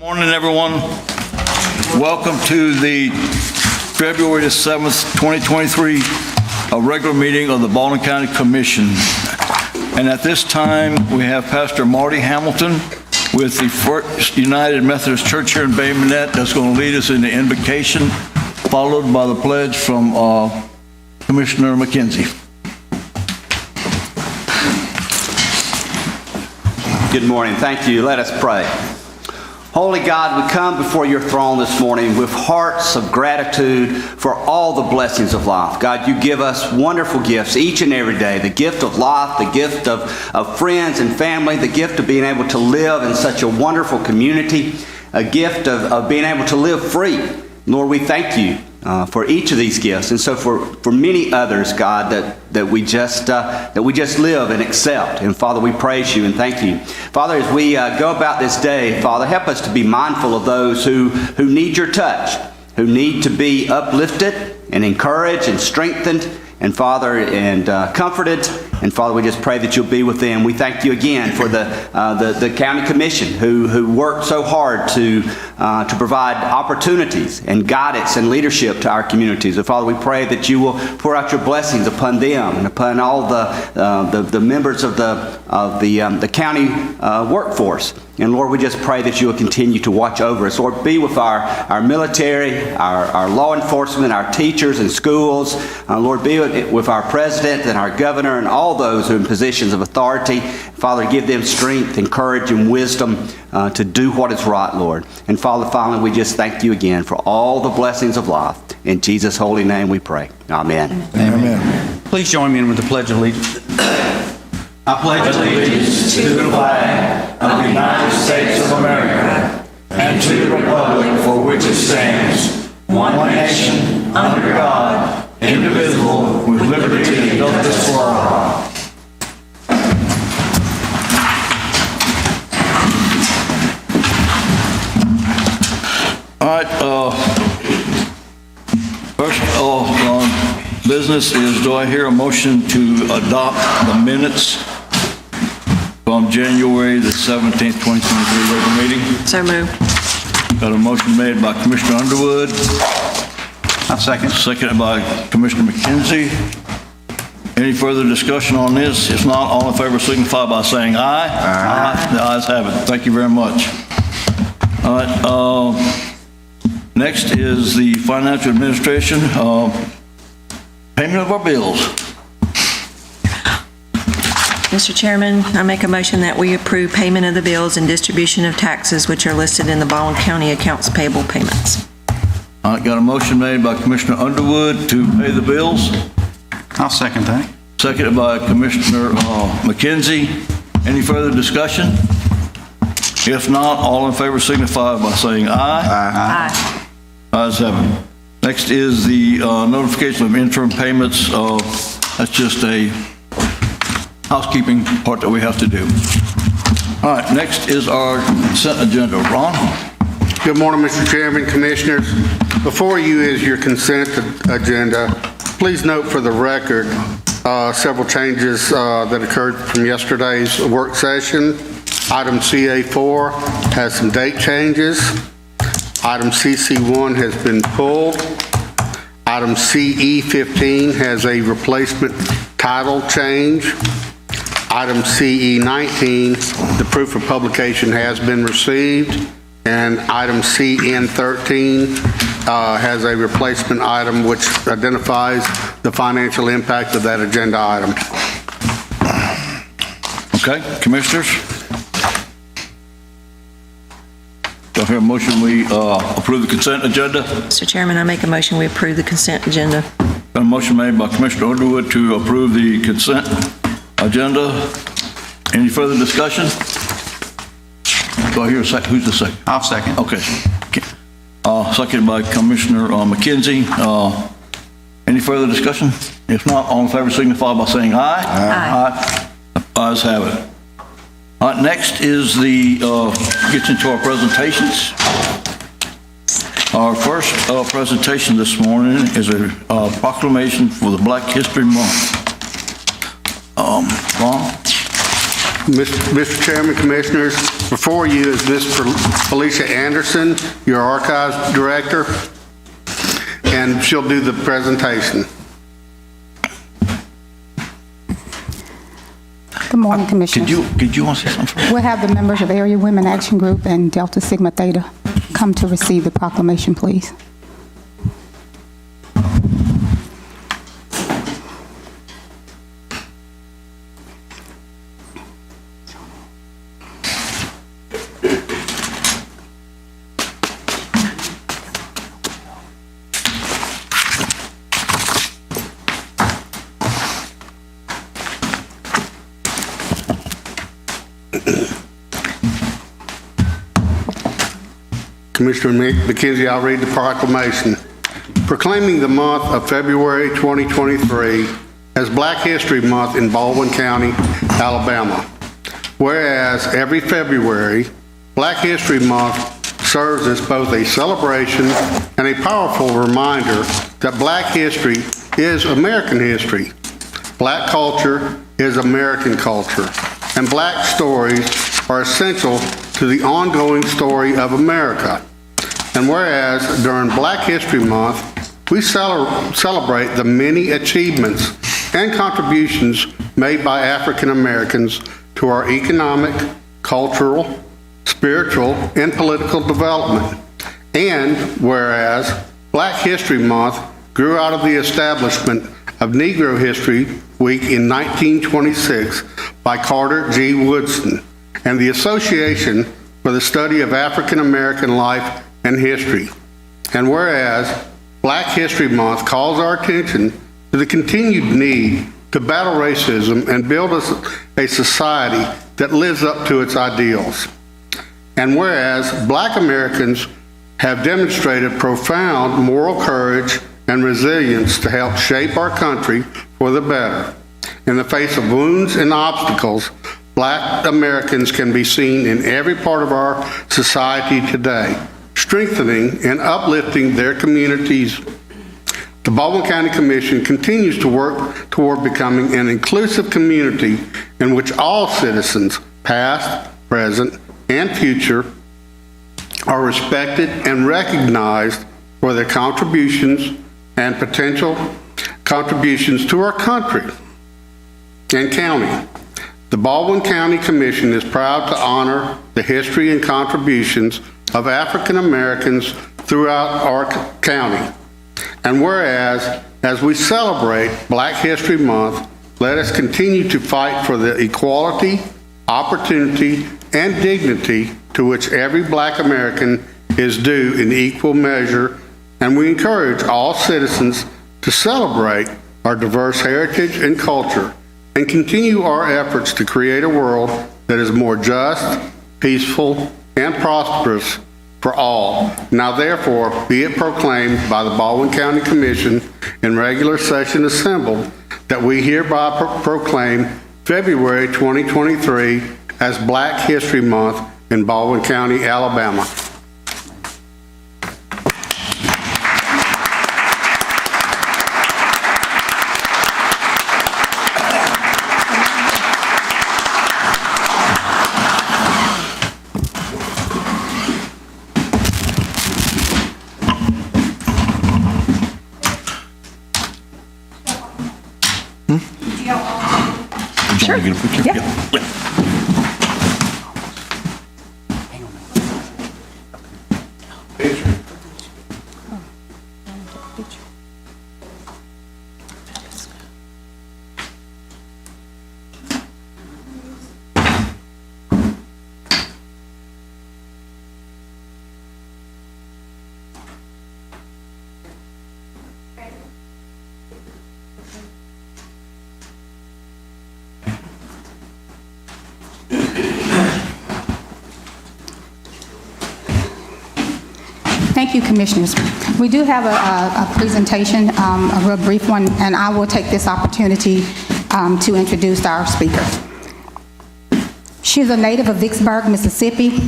Morning, everyone. Welcome to the February the 7th, 2023 regular meeting of the Baldwin County Commission. And at this time, we have Pastor Marty Hamilton with the First United Methodist Church here in Bay Minette that's going to lead us in the invocation, followed by the pledge from Commissioner McKenzie. Good morning. Thank you. Let us pray. Holy God, we come before your throne this morning with hearts of gratitude for all the blessings of life. God, you give us wonderful gifts each and every day. The gift of life, the gift of friends and family, the gift of being able to live in such a wonderful community, a gift of being able to live free. Lord, we thank you for each of these gifts, and so for many others, God, that we just live and accept. And Father, we praise you and thank you. Father, as we go about this day, Father, help us to be mindful of those who need your touch, who need to be uplifted and encouraged and strengthened, and Father, and comforted. And Father, we just pray that you'll be with them. We thank you again for the county commission who worked so hard to provide opportunities and guidance and leadership to our communities. And Father, we pray that you will pour out your blessings upon them and upon all the members of the county workforce. And Lord, we just pray that you will continue to watch over us. Lord, be with our military, our law enforcement, our teachers and schools. Lord, be with our president and our governor and all those who are in positions of authority. Father, give them strength and courage and wisdom to do what is right, Lord. And Father, finally, we just thank you again for all the blessings of life. In Jesus' holy name we pray. Amen. Amen. Please join me in with the Pledge of Allegiance. I pledge allegiance to the flag of the United States of America and to the republic for which it stands, one nation, under God, indivisible, with liberty and justice for all. All right, first on business is, do I hear a motion to adopt the minutes from January the 17th, 2023 regular meeting? So moved. Got a motion made by Commissioner Underwood. I'll second. Seconded by Commissioner McKenzie. Any further discussion on this? If not, all in favor signify by saying aye. Aye. The ayes have it. Thank you very much. All right. Next is the financial administration. Payment of our bills. Mr. Chairman, I make a motion that we approve payment of the bills and distribution of taxes which are listed in the Baldwin County Accounts Payable Payments. All right, got a motion made by Commissioner Underwood to pay the bills. I'll second that. Seconded by Commissioner McKenzie. Any further discussion? If not, all in favor signify by saying aye. Aye. Ayes have it. Next is the notification of interim payments. That's just a housekeeping part that we have to do. All right, next is our consent agenda. Ron? Good morning, Mr. Chairman, Commissioners. Before you is your consent agenda. Please note for the record several changes that occurred from yesterday's work session. Item CA4 has some date changes. Item CC1 has been pulled. Item CE15 has a replacement title change. Item CE19, the proof of publication has been received. And item CN13 has a replacement item which identifies the financial impact of that agenda item. Okay, Commissioners? Do I hear a motion we approve the consent agenda? Mr. Chairman, I make a motion we approve the consent agenda. Got a motion made by Commissioner Underwood to approve the consent agenda. Any further discussion? Do I hear a second? Who's the second? I'll second. Okay. Seconded by Commissioner McKenzie. Any further discussion? If not, all in favor signify by saying aye. Aye. Aye. Ayes have it. All right, next is gets into our presentations. Our first presentation this morning is a proclamation for the Black History Month. Ron? Mr. Chairman, Commissioners, Before you is Ms. Felicia Anderson, your Archives Director, and she'll do the presentation. Good morning, Commissioners. Could you want to say something first? We'll have the members of Area Women Action Group and Delta Sigma Theta come to receive the proclamation, please. Commissioner McKenzie, I'll read the proclamation. Proclaiming the month of February 2023 as Black History Month in Baldwin County, Alabama. Whereas every February, Black History Month serves as both a celebration and a powerful reminder that Black history is American history. Black culture is American culture, and Black stories are essential to the ongoing story of America. And whereas during Black History Month, we celebrate the many achievements and contributions made by African Americans to our economic, cultural, spiritual, and political development. And whereas Black History Month grew out of the establishment of Negro History Week in 1926 by Carter G. Woodson and the Association for the Study of African American Life and History. And whereas Black History Month calls our attention to the continued need to battle racism and build a society that lives up to its ideals. And whereas Black Americans have demonstrated profound moral courage and resilience to help shape our country for the better. In the face of wounds and obstacles, Black Americans can be seen in every part of our society today, strengthening and uplifting their communities. The Baldwin County Commission continues to work toward becoming an inclusive community in which all citizens, past, present, and future, are respected and recognized for their contributions and potential contributions to our country and county. The Baldwin County Commission is proud to honor the history and contributions of African Americans throughout our county. And whereas, as we celebrate Black History Month, let us continue to fight for the equality, opportunity, and dignity to which every Black American is due in equal measure, and we encourage all citizens to celebrate our diverse heritage and culture and continue our efforts to create a world that is more just, peaceful, and prosperous for all. Now therefore, be it proclaimed by the Baldwin County Commission in regular session assembled that we hereby proclaim February 2023 as Black History Month in Baldwin County, Alabama. Sure. Get a picture? Yeah. Thank you, Commissioners. We do have a presentation, a real brief one, and I will take this opportunity to introduce our speaker. She is a native of Vicksburg, Mississippi.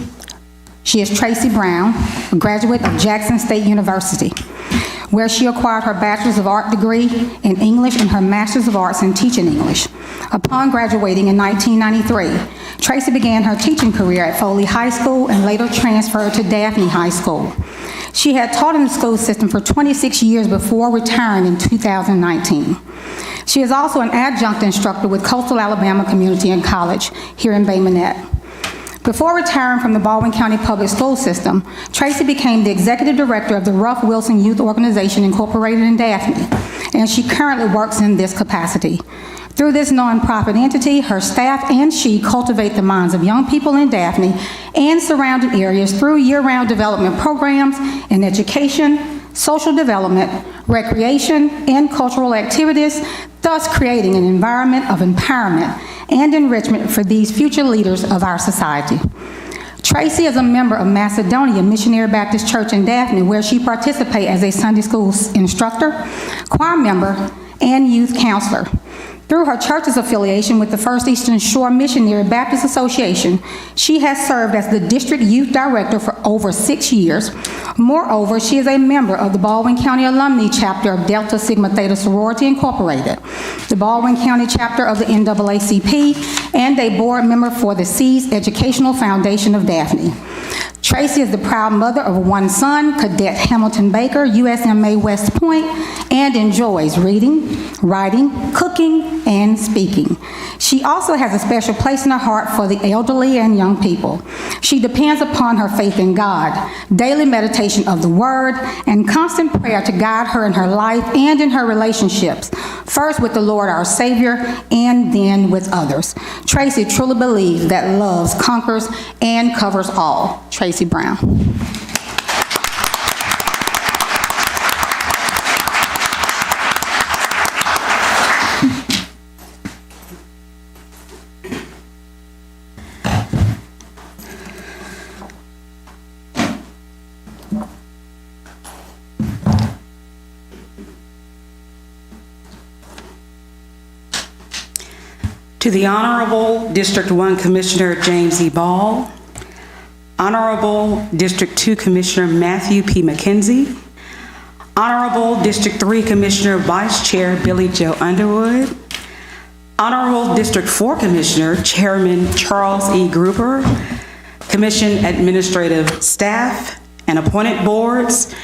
She is Tracy Brown, a graduate of Jackson State University. where she acquired her Bachelor's of Art degree in English and her Master's of Arts in Teaching English. Upon graduating in 1993, Tracy began her teaching career at Foley High School and later transferred to Daphne High School. She had taught in the school system for 26 years before retiring in 2019. She is also an adjunct instructor with Coastal Alabama Community and College here in Bay Minette. Before retiring from the Baldwin County Public School System, Tracy became the executive director of the Ruff Wilson Youth Organization Incorporated in Daphne, and she currently works in this capacity. Through this nonprofit entity, her staff and she cultivate the minds of young people in Daphne and surrounding areas through year-round development programs in education, social development, recreation, and cultural activities, thus creating an environment of empowerment and enrichment for these future leaders of our society. Tracy is a member of Macedonia Missionary Baptist Church in Daphne, where she participates as a Sunday school instructor, choir member, and youth counselor. Through her church's affiliation with the First Eastern Shore Missionary Baptist Association, she has served as the district youth director for over 6 years. Moreover, she is a member of the Baldwin County Alumni Chapter of Delta Sigma Theta Sorority Incorporated, the Baldwin County Chapter of the NAACP, and a board member for the Seas Educational Foundation of Daphne. Tracy is the proud mother of one son, Cadet Hamilton Baker, USMA West Point, and enjoys reading, writing, cooking, and speaking. She also has a special place in her heart for the elderly and young people. She depends upon her faith in God, daily meditation of the Word, and constant prayer to guide her in her life and in her relationships, first with the Lord our Savior and then with others. Tracy truly believes that love conquers and covers all. Tracy Brown. To the Honorable District 1 Commissioner James E. Ball, Honorable District 2 Commissioner Matthew P. McKenzie, Honorable District 3 Commissioner Vice Chair Billy Joe Underwood, Honorable District 4 Commissioner Chairman Charles E. Gruber, Commission Administrative Staff and appointed boards,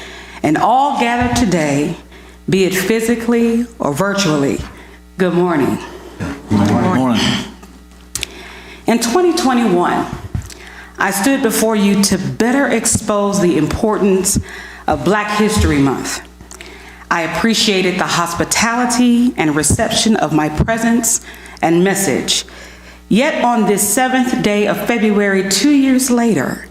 and all gathered today, be it physically or virtually. Good morning. Good morning. In 2021, I stood before you to better expose the importance of Black History Month. I appreciated the hospitality and reception of my presence and message. Yet on this 7th day of February, 2 years later,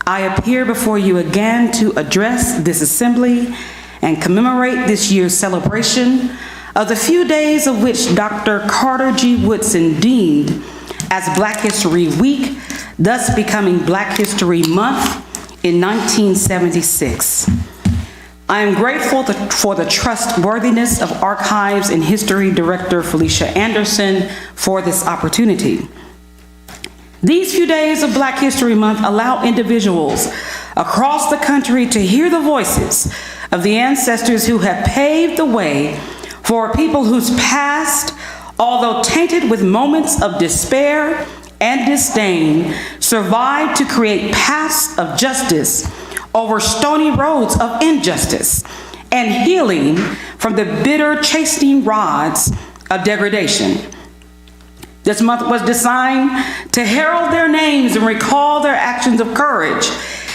I appear before you again to address this assembly and commemorate this year's celebration of the few days of which Dr. Carter G. Woodson deemed as Black History Week, thus becoming Black History Month in 1976. I am grateful for the trustworthiness of Archives and History Director Felicia Anderson for this opportunity. These few days of Black History Month allow individuals across the country to hear the voices of the ancestors who have paved the way for people whose past, although tainted with moments of despair and disdain, survived to create paths of justice over stony roads of injustice and healing from the bitter chastening rods of degradation. This month was designed to herald their names and recall their actions of courage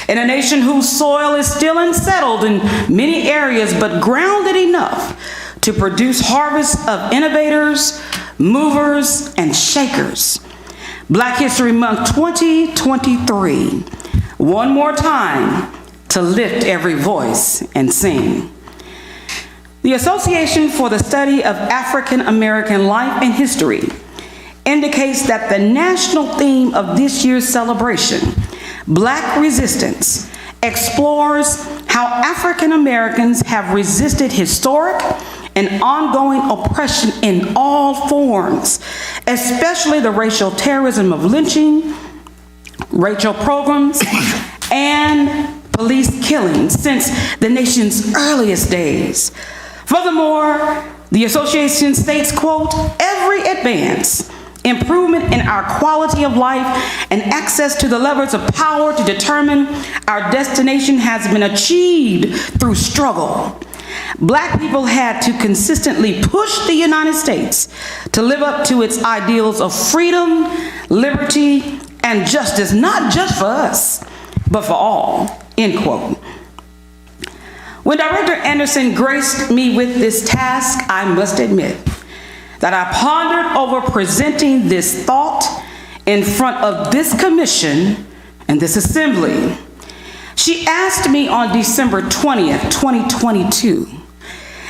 in a nation whose soil is still unsettled in many areas, but grounded enough to produce harvests of innovators, movers, and shakers. Black History Month 2023, one more time to lift every voice and sing. The Association for the Study of African American Life and History indicates that the national theme of this year's celebration, Black Resistance, explores how African Americans have resisted historic and ongoing oppression in all forms, especially the racial terrorism of lynching, racial pogroms, and police killings since the nation's earliest days. Furthermore, the association states, quote, "Every advance, improvement in our quality of life, and access to the levers of power to determine our destination has been achieved through struggle. Black people had to consistently push the United States to live up to its ideals of freedom, liberty, and justice, not just for us, but for all," end quote. When Director Anderson graced me with this task, I must admit that I pondered over presenting this thought in front of this commission and this assembly. She asked me on December 20th, 2022,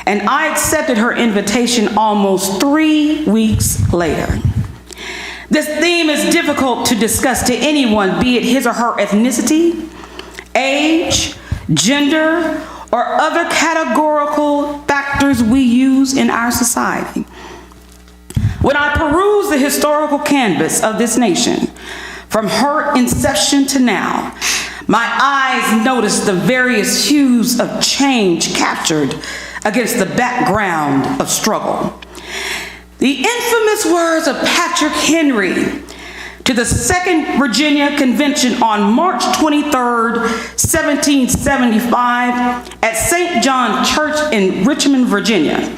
and I accepted her invitation almost 3 weeks later. This theme is difficult to discuss to anyone, be it his or her ethnicity, age, gender, or other categorical factors we use in our society. When I peruse the historical canvas of this nation, from her inception to now, my eyes notice the various hues of change captured against the background of struggle. The infamous words of Patrick Henry to the Second Virginia Convention on March 23rd, 1775 at St. John Church in Richmond, Virginia,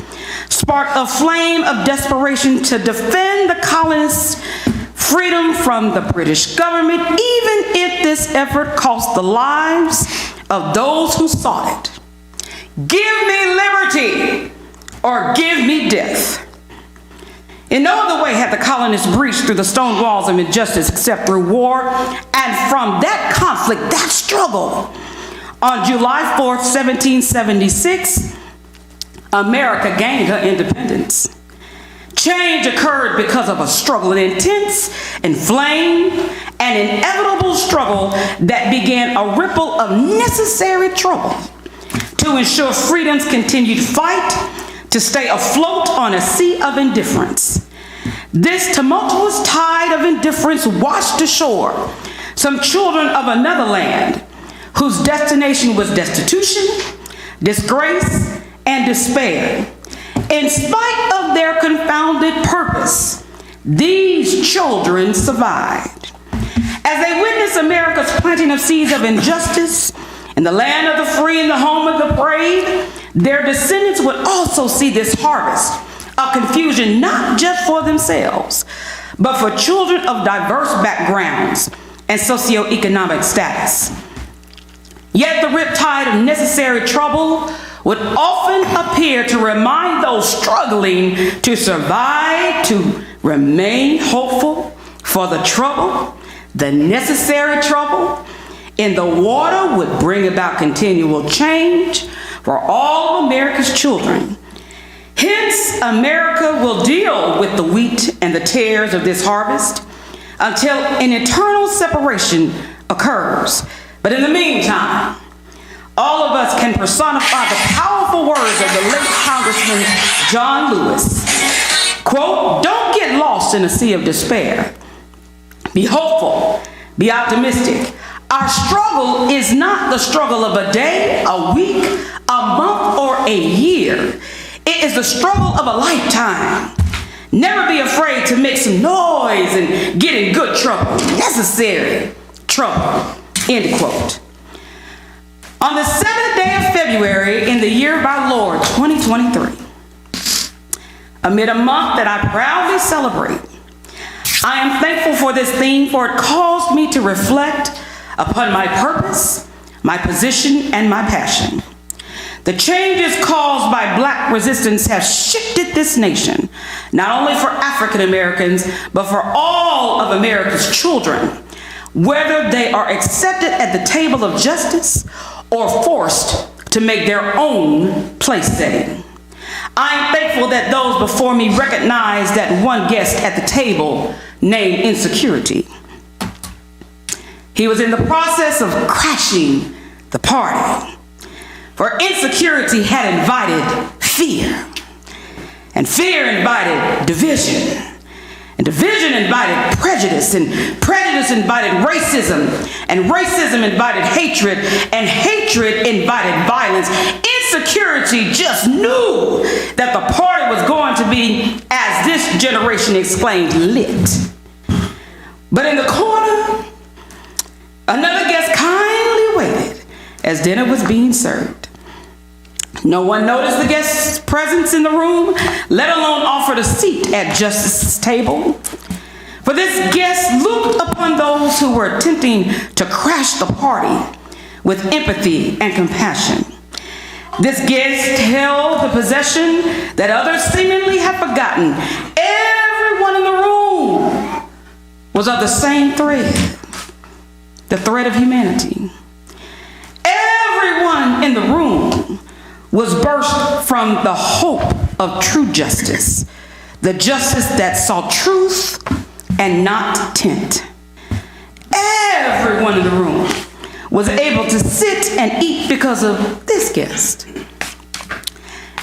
sparked a flame of desperation to defend the colonists' freedom from the British government, even if this effort cost the lives of those who sought it. "Give me liberty or give me death." In no other way had the colonists breached through the stone walls of injustice except through war, and from that conflict, that struggle, on July 4th, 1776, America gained her independence. Change occurred because of a struggle, an intense, inflamed, and inevitable struggle that began a ripple of necessary trouble to ensure freedom's continued fight to stay afloat on a sea of indifference. This tumultuous tide of indifference washed ashore some children of another land whose destination was destitution, disgrace, and despair. In spite of their confounded purpose, these children survived. As they witnessed America's planting of seeds of injustice in the land of the free and the home of the brave, their descendants would also see this harvest of confusion, not just for themselves, but for children of diverse backgrounds and socioeconomic status. Yet the riptide of necessary trouble would often appear to remind those struggling to survive to remain hopeful, for the trouble, the necessary trouble, in the water would bring about continual change for all of America's children. Hence, America will deal with the wheat and the tares of this harvest until an eternal separation occurs. But in the meantime, all of us can personify the powerful words of the late Congressman John Lewis. Quote, "Don't get lost in a sea of despair. Be hopeful, be optimistic. Our struggle is not the struggle of a day, a week, a month, or a year. It is the struggle of a lifetime. Never be afraid to make some noise and get in good trouble, necessary trouble," end quote. On the 7th day of February in the year of our Lord 2023, amid a month that I proudly celebrate, I am thankful for this theme, for it caused me to reflect upon my purpose, my position, and my passion. The changes caused by Black resistance have shifted this nation, not only for African Americans, but for all of America's children, whether they are accepted at the table of justice or forced to make their own place setting. I am thankful that those before me recognize that one guest at the table named insecurity. He was in the process of crashing the party, for insecurity had invited fear, and fear invited division, and division invited prejudice, and prejudice invited racism, and racism invited hatred, and hatred invited violence. Insecurity just knew that the party was going to be, as this generation exclaimed, lit. But in the corner, another guest kindly waited as dinner was being served. No one noticed the guest's presence in the room, let alone offered a seat at Justice's table. For this guest looked upon those who were attempting to crash the party with empathy and compassion. This guest held the possession that others seemingly had forgotten. Everyone in the room was of the same thread, the thread of humanity. Everyone in the room was birthed from the hope of true justice, the justice that saw truth and not tint. Everyone in the room was able to sit and eat because of this guest.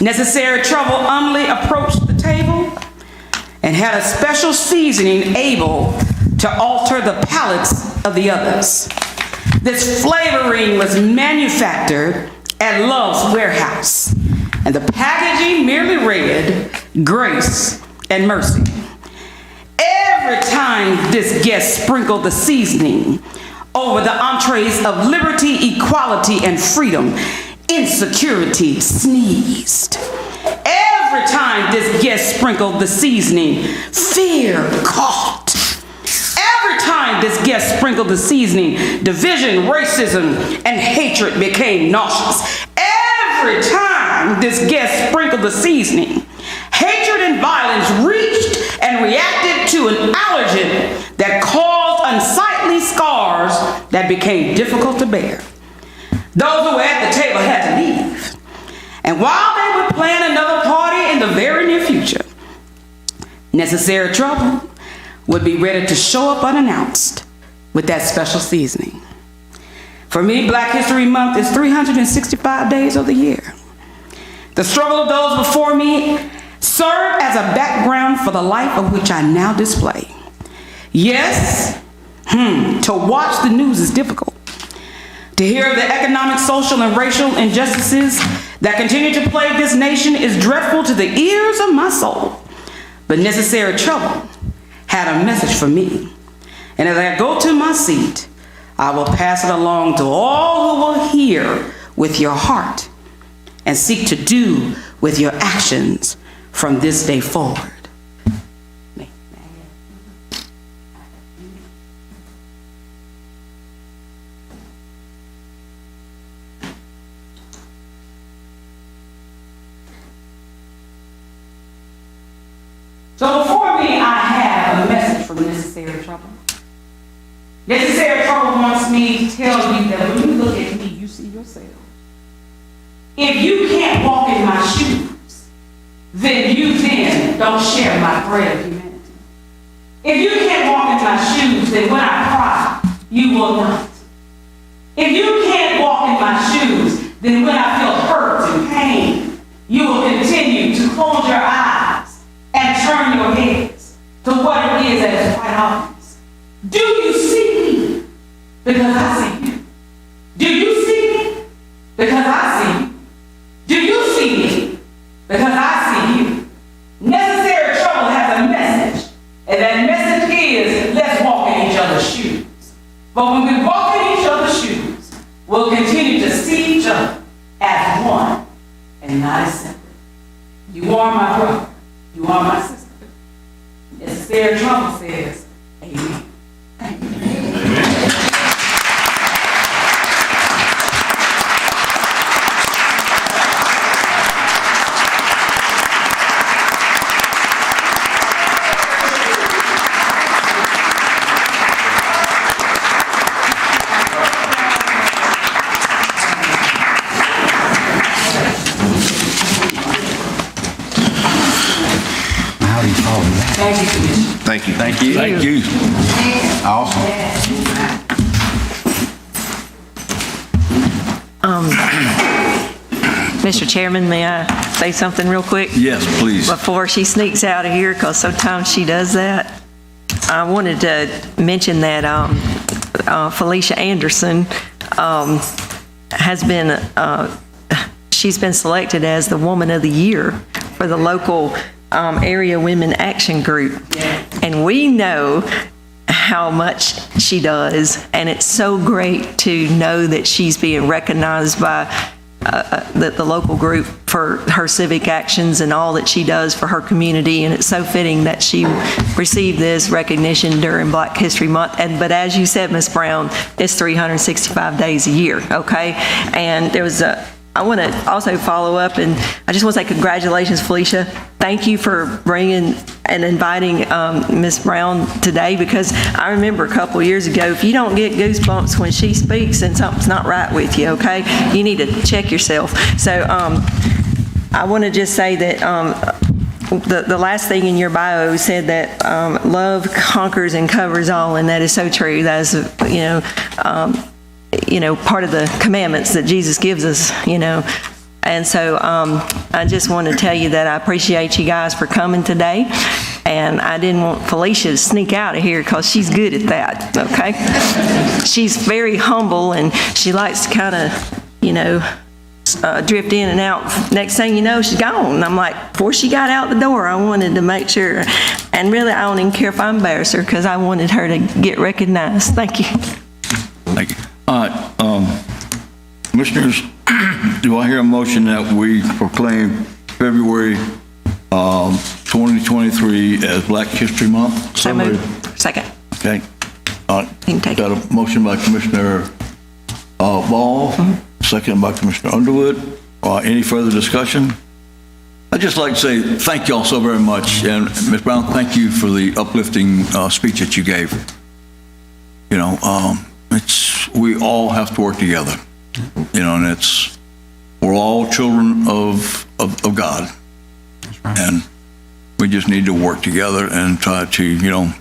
Necessary Trouble humbly approached the table and had a special seasoning able to alter the palates of the others. This flavoring was manufactured at Love's Warehouse, and the packaging merely read, Grace and Mercy. Every time this guest sprinkled the seasoning over the entrees of liberty, equality, and freedom, insecurity sneezed. Every time this guest sprinkled the seasoning, fear coughed. Every time this guest sprinkled the seasoning, division, racism, and hatred became nauseous. Every time this guest sprinkled the seasoning, hatred and violence reached and reacted to an allergen that caused unsightly scars that became difficult to bear. Those who were at the table had to leave. And while they would plan another party in the very near future, Necessary Trouble would be ready to show up unannounced with that special seasoning. For me, Black History Month is 365 days of the year. The struggle of those before me served as a background for the life of which I now display. Yes, to watch the news is difficult. To hear of the economic, social, and racial injustices that continue to plague this nation is dreadful to the ears of my soul. But Necessary Trouble had a message for me. And as I go to my seat, I will pass it along to all who will hear with your heart and seek to do with your actions from this day forward. So before me, I have a message from Necessary Trouble. Necessary Trouble wants me to tell you that when you look at me, you see yourself. If you can't walk in my shoes, then you don't share my thread of humanity. If you can't walk in my shoes, then when I cry, you will not. If you can't walk in my shoes, then when I feel hurt and pain, you will continue to close your eyes and turn your heads to what it is that is quite obvious. Do you see me? Because I see you. Do you see me? Because I see you. Do you see me? Because I see you. Necessary Trouble has a message, and that message is, let's walk in each other's shoes. But when we walk in each other's shoes, we'll continue to see each other as one and not as separate. You are my brother. You are my sister. Necessary Trouble says, amen. Thank you, Commissioner. Thank you. Thank you. Thank you. Awesome. Mr. Chairman, may I say something real quick? Yes, please. Before she sneaks out of here, because sometimes she does that. I wanted to mention that Felicia Anderson has been, she's been selected as the Woman of the Year for the local Area Women Action Group. And we know how much she does, and it's so great to know that she's being recognized by the local group for her civic actions and all that she does for her community, and it's so fitting that she received this recognition during Black History Month. But as you said, Ms. Brown, it's 365 days a year, okay? And there was I want to also follow up, and I just want to say congratulations, Felicia. Thank you for bringing and inviting Ms. Brown today, because I remember a couple years ago, if you don't get goosebumps when she speaks, then something's not right with you, okay? You need to check yourself. So I want to just say that the last thing in your bio said that love conquers and covers all, and that is so true. That is, part of the commandments that Jesus gives us, And so I just want to tell you that I appreciate you guys for coming today. And I didn't want Felicia to sneak out of here because she's good at that, okay? She's very humble, and she likes to kind of, drift in and out. Next thing you know, she's gone. And I'm like, before she got out the door, I wanted to make sure. And really, I don't even care if I embarrass her, because I wanted her to get recognized. Thank you. Thank you. All right, Commissioners, do I hear a motion that we proclaim February 2023 as Black History Month? So moved. Second. Okay. All right. You can take Got a motion by Commissioner Ball, second by Commissioner Underwood. Any further discussion? I'd just like to say thank you all so very much. And Ms. Brown, thank you for the uplifting speech that you gave. We all have to work together, and we're all children of God. That's right. And we just need to work together and try to,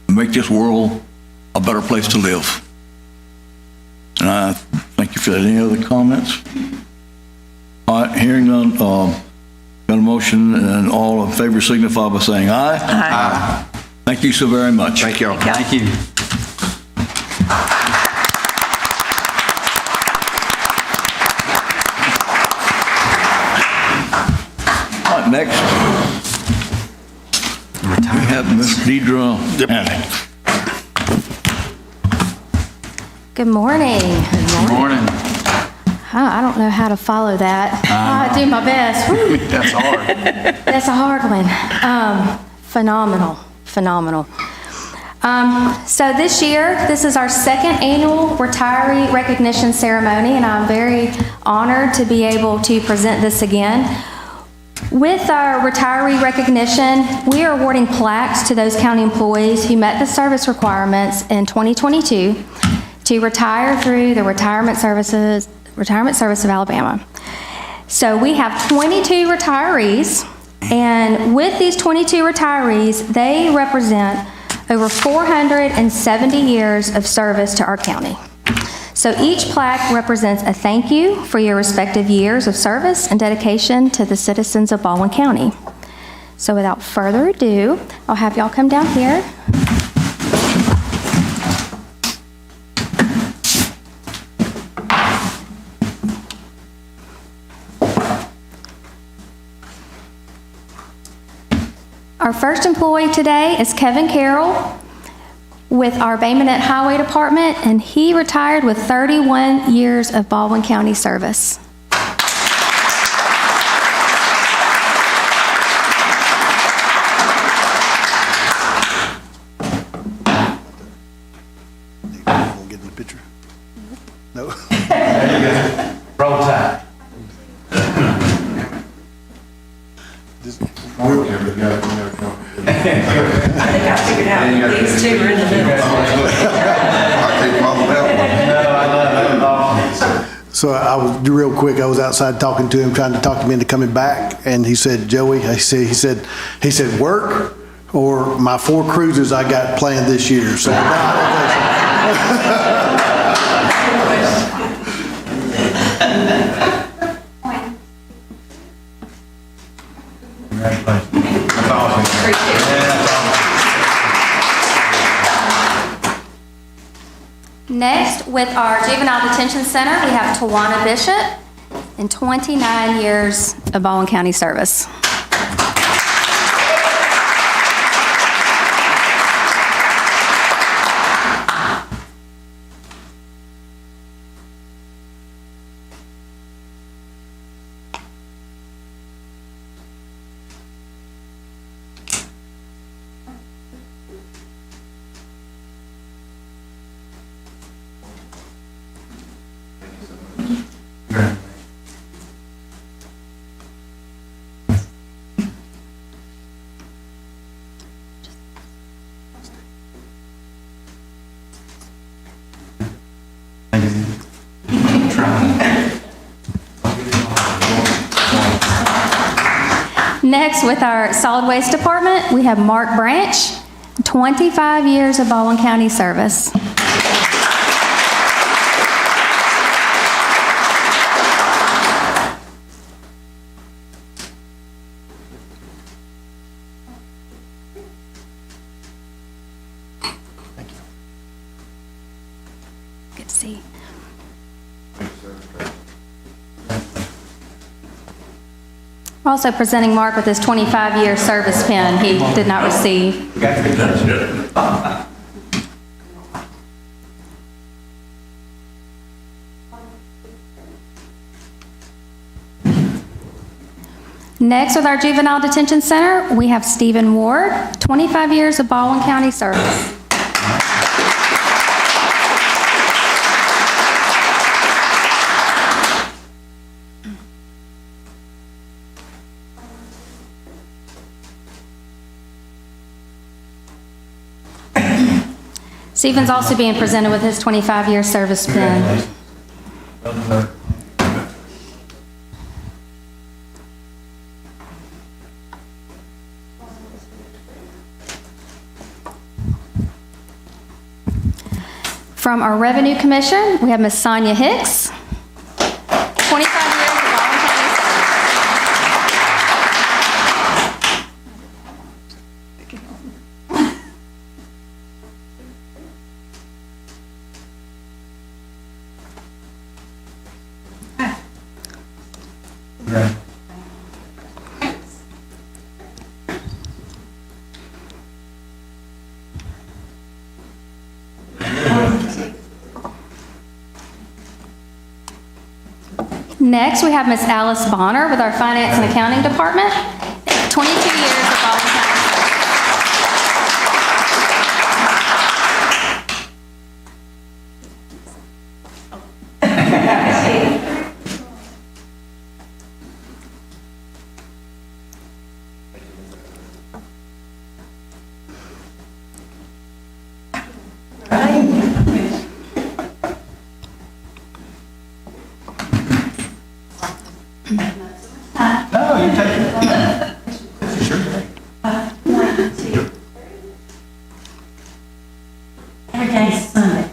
make this world a better place to live. And I thank you for that. Any other comments? All right, hearing none, got a motion, and all in favor signify by saying aye. Aye. Thank you so very much. Thank you all. Thank you. Next, we have Ms. Deidre Annick. Good morning. Good morning. I don't know how to follow that. I do my best. Woo. That's hard. That's a hard one. Phenomenal. So this year, this is our second annual retiree recognition ceremony, and I'm very honored to be able to present this again. With our retiree recognition, we are awarding plaques to those county employees who met the service requirements in 2022 to retire through the Retirement Service of Alabama. So we have 22 retirees, and with these 22 retirees, they represent over 470 years of service to our county. So each plaque represents a thank you for your respective years of service and dedication to the citizens of Baldwin County. So without further ado, I'll have y'all come down here. Our first employee today is Kevin Carroll with our Bay Minette Highway Department, and he retired with 31 years of Baldwin County service. Get in the picture? No? Roll tide. I think I figured out these two are in the middle. So I was, real quick, I was outside talking to him, trying to talk him into coming back, and he said, Joey, he said, work or my 4 cruises I got planned this year. So, no, I don't think so. Next, with our Juvenile Detention Center, we have Tawana Bishop and 29 years of Baldwin County service. Next, with our Solid Waste Department, we have Mark Branch, 25 years of Baldwin County service. Good to see you. We're also presenting Mark with his 25-year service pin he did not receive. Next, with our Juvenile Detention Center, we have Stephen Ward, 25 years of Baldwin County service. Stephen's also being presented with his 25-year service pin. From our Revenue Commission, we have Ms. Sonia Hicks, 25 years of Baldwin County service. Next, we have Ms. Alice Bonner with our Finance and Accounting Department, 22 years of Baldwin County service. No, you take it. Every day's Sunday.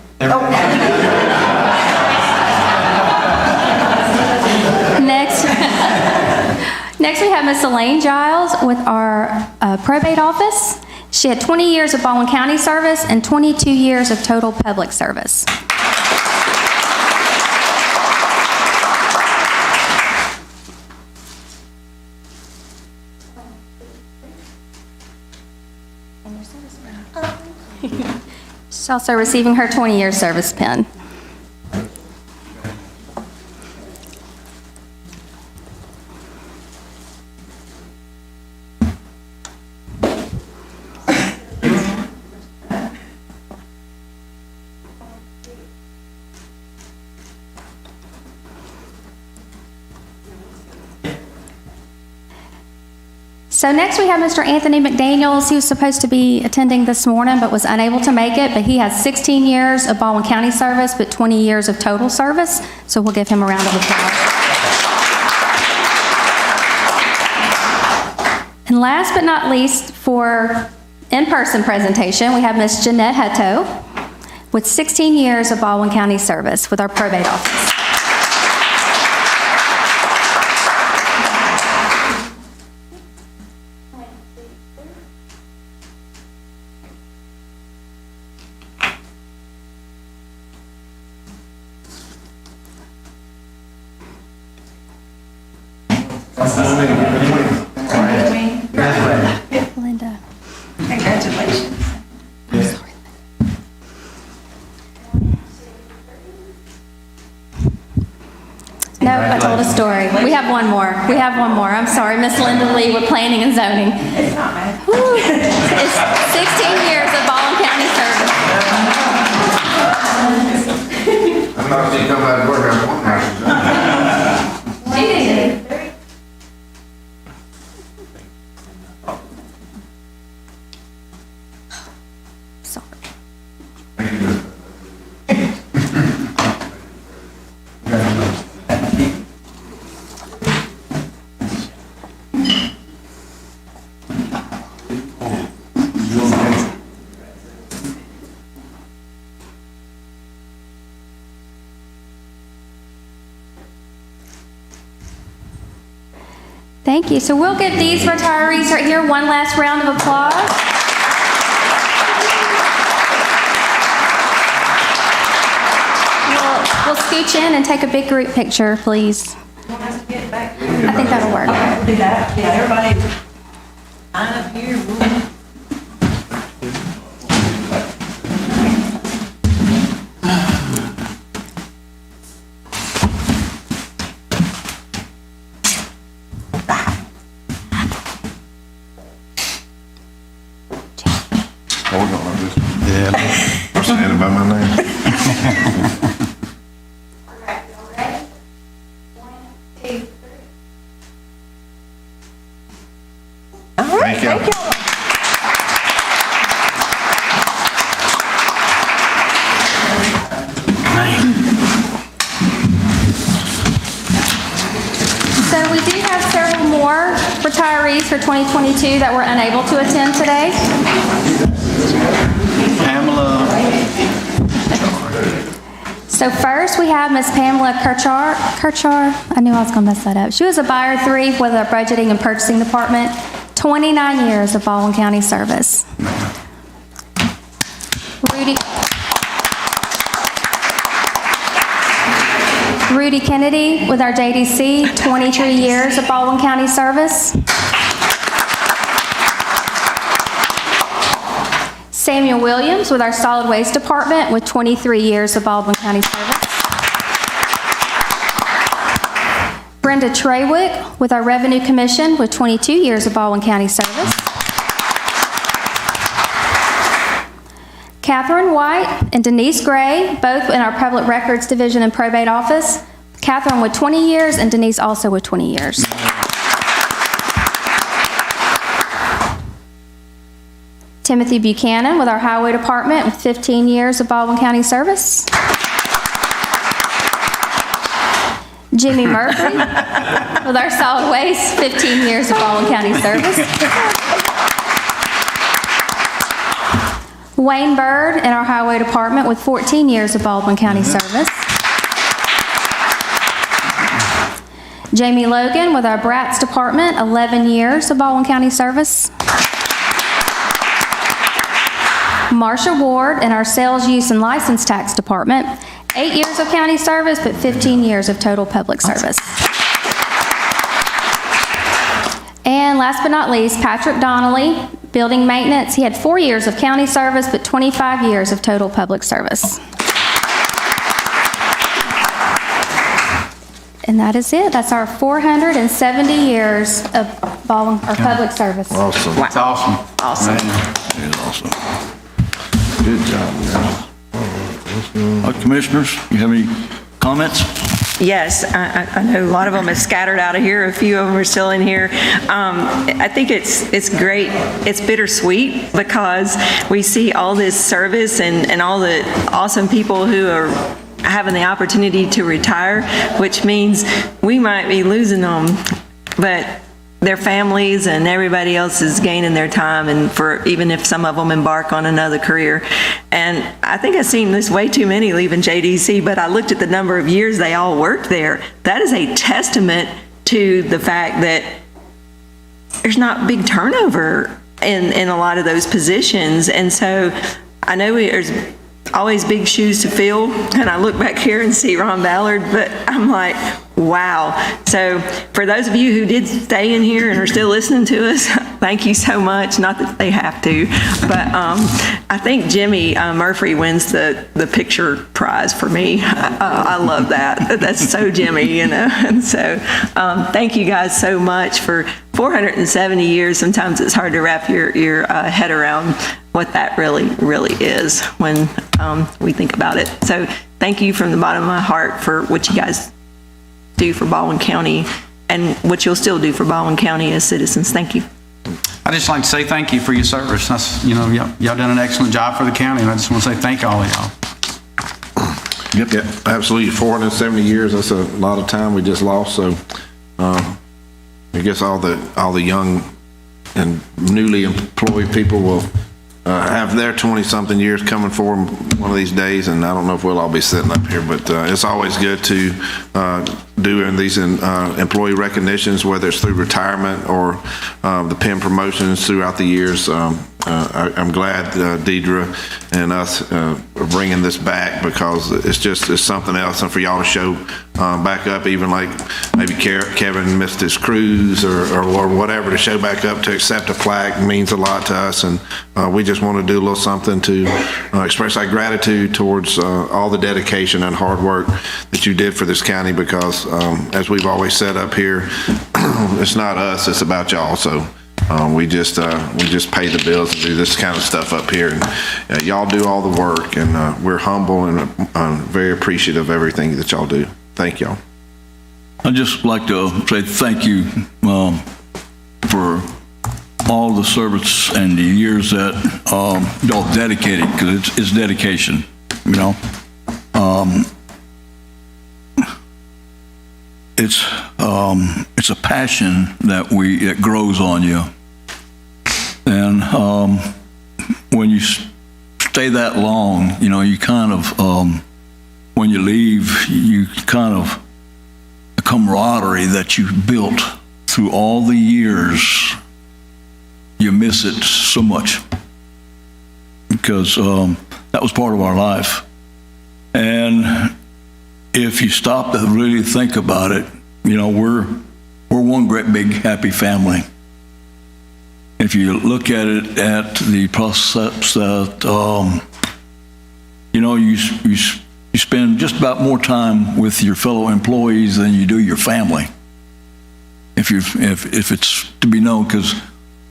Next, we have Ms. Elaine Giles with our probate office. She had 20 years of Baldwin County service and 22 years of total public service. She's also receiving her 20-year service pin. So next we have Mr. Anthony McDaniels. He was supposed to be attending this morning but was unable to make it, but he has 16 years of Baldwin County service but 20 years of total service, so we'll give him a round of applause. And last but not least, for in-person presentation, we have Ms. Jeanette Hutto with 16 years of Baldwin County service with our probate office. have one more. We have one more. I'm sorry, Miss Linda Lee with Planning and Zoning. It's not bad. Whew. It's 16 years of Baldwin County service. I'm not going to come out of work, I want my. She did. Sorry. Thank you. So we'll give these retirees right here one last round of applause. We'll scooch in and take a big group picture, please. I think that'll work. Okay, we'll do that. Yeah, everybody line up here. Oh, we don't know this one. Yeah. I'm standing by my name. Thank you. So we do have several more retirees for 2022 that were unable to attend today. Pamela. So first, we have Ms. Pamela Kirchar. I knew I was going to mess that up. She was a buyer 3 with our budgeting and purchasing department, 29 years of Baldwin County service. Rudy Kennedy with our JDC, 23 years of Baldwin County service. Samuel Williams with our solid waste department with 23 years of Baldwin County service. Brenda Treywick with our revenue commission with 22 years of Baldwin County service. Catherine White and Denise Gray, both in our public records division and probate office. Catherine with 20 years and Denise also with 20 years. Timothy Buchanan with our highway department with 15 years of Baldwin County service. Jimmy Murphy with our solid waste, 15 years of Baldwin County service. Wayne Bird in our highway department with 14 years of Baldwin County service. Jamie Logan with our Bratz department, 11 years of Baldwin County service. Marsha Ward in our sales, use, and license tax department, 8 years of county service, but 15 years of total public service. And last but not least, Patrick Donnelly, building maintenance. He had 4 years of county service, but 25 years of total public service. And that is it. That's our 470 years of Baldwin, or public service. Awesome. That's awesome. Awesome. That is awesome. Good job, guys. Commissioners, you have any comments? Yes, I know a lot of them have scattered out of here. A few of them are still in here. I think it's great. It's bittersweet because we see all this service and all the awesome people who are having the opportunity to retire, which means we might be losing them, but their families and everybody else is gaining their time, and for even if some of them embark on another career. And I think I've seen this way too many leaving JDC, but I looked at the number of years they all worked there. That is a testament to the fact that there's not big turnover in a lot of those positions. And so I know there's always big shoes to fill, and I look back here and see Ron Ballard, but I'm like, wow. So for those of you who did stay in here and are still listening to us, thank you so much. Not that they have to, but I think Jimmy Murphy wins the picture prize for me. I love that. That's so Jimmy, you know. And so thank you guys so much for 470 years. Sometimes it's hard to wrap your head around what that really is when we think about it. So thank you from the bottom of my heart for what you guys do for Baldwin County and what you'll still do for Baldwin County as citizens. Thank you. I'd just like to say thank you for your service. That's, you know, y'all done an excellent job for the county, and I just want to say thank all of y'all. Yep, absolutely. 470 years, that's a lot of time we just lost. So I guess all the young and newly employed people will have their 20-something years coming for them one of these days, and I don't know if we'll all be sitting up here, but it's always good to do these employee recognitions, whether it's through retirement or the PIN promotions throughout the years. I'm glad Deidre and us are bringing this back, because it's something else, and for y'all to show back up, even like maybe Kevin missed his cruise or whatever, to show back up to accept a plaque means a lot to us, and we just want to do a little something to express our gratitude towards all the dedication and hard work that you did for this county, because as we've always said up here, it's not us, it's about y'all. So we just pay the bills and do this kind of stuff up here, and y'all do all the work, and we're humble and very appreciative of everything that y'all do. Thank y'all. I'd just like to say thank you for all the service and the years that y'all dedicated, because it's dedication, you know. It's a passion that grows on you, and when you stay that long, you know, you kind of when you leave, you kind of the camaraderie that you built through all the years, you miss it so much, because that was part of our life. And if you stop to really think about it, you know, we're one great big happy family. If you look at it at the process that, you know, you spend just about more time with your fellow employees than you do your family. If it's to be known, because,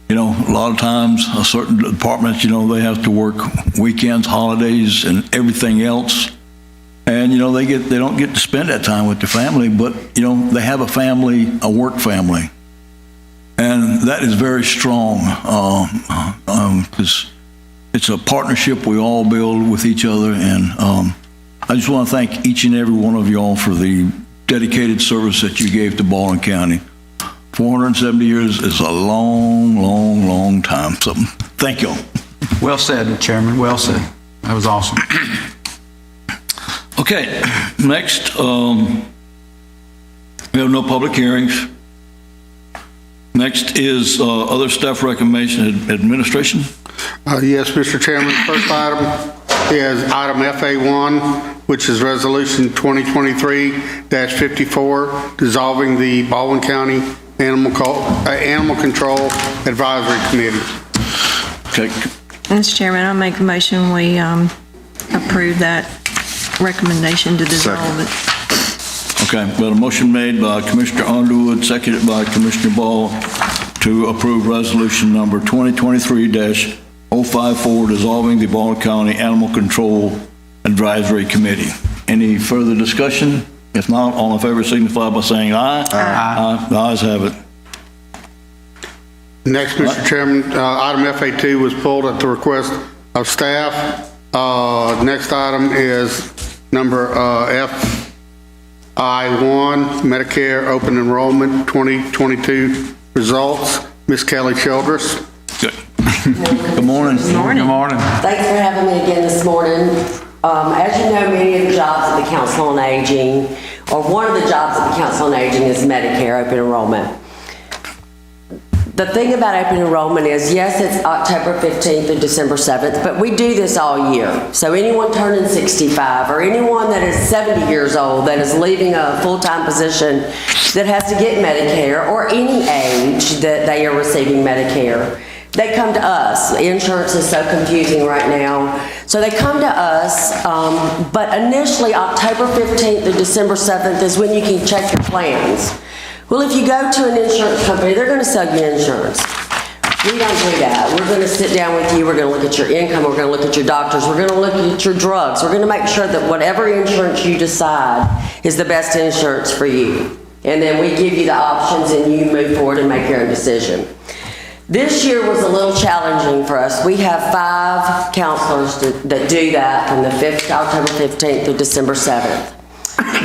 you know, a lot of times certain departments, you know, they have to work weekends, holidays, and everything else. And, you know, they don't get to spend that time with their family, but, you know, they have a family, a work family. And that is very strong, because it's a partnership we all build with each other. And I just want to thank each and every one of y'all for the dedicated service that you gave to Baldwin County. 470 years is a long, long, long time. So thank y'all. Well said, Chairman, well said. That was awesome. Okay, next, we have no public hearings. Next is other staff recommendation, administration. Yes, Mr. Chairman. First item is item FA1, which is Resolution 2023-54, dissolving the Baldwin County Animal Control Advisory Committee. Okay. Mr. Chairman, I'll make a motion we approve that recommendation to dissolve it. Okay, we have a motion made by Commissioner Underwood, seconded by Commissioner Ball, to approve resolution number 2023-054, dissolving the Baldwin County Animal Control Advisory Committee. Any further discussion? If not, all in favor signify by saying aye. Aye. The ayes have it. Next, Mr. Chairman, item FA2 was pulled at the request of staff. Next item is number FI1, Medicare Open Enrollment 2022 results. Ms. Kelly Childress. Good. Good morning. Good morning. Good morning. Thanks for having me again this morning. As you know, many of the jobs at the Council on Aging, or one of the jobs at the Council on Aging, is Medicare Open Enrollment. The thing about open enrollment is, yes, it's October 15th through December 7th, but we do this all year. So anyone turning 65 or anyone that is 70 years old that is leaving a full-time position that has to get Medicare, or any age that they are receiving Medicare, they come to us. Insurance is so confusing right now. So they come to us, but initially October 15th through December 7th is when you can check your plans. Well, if you go to an insurance company, they're going to sell you insurance. We don't do that. We're going to sit down with you. We're going to look at your income. We're going to look at your doctors. We're going to look at your drugs. We're going to make sure that whatever insurance you decide is the best insurance for you. And then we give you the options and you move forward and make your own decision. This year was a little challenging for us. We have 5 counselors that do that from the October 15th through December 7th.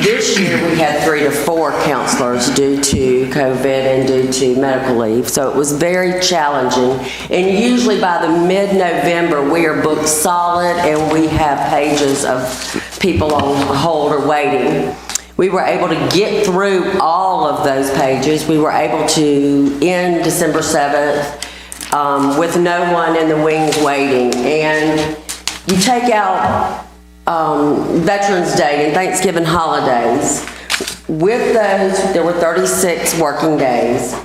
This year, we had 3 to 4 counselors due to COVID and due to medical leave, so it was very challenging. And usually by the mid-November, we are booked solid and we have pages of people on hold or waiting. We were able to get through all of those pages. We were able to end December 7th with no one in the wings waiting. And you take out Veterans Day and Thanksgiving holidays. With those, there were 36 working days.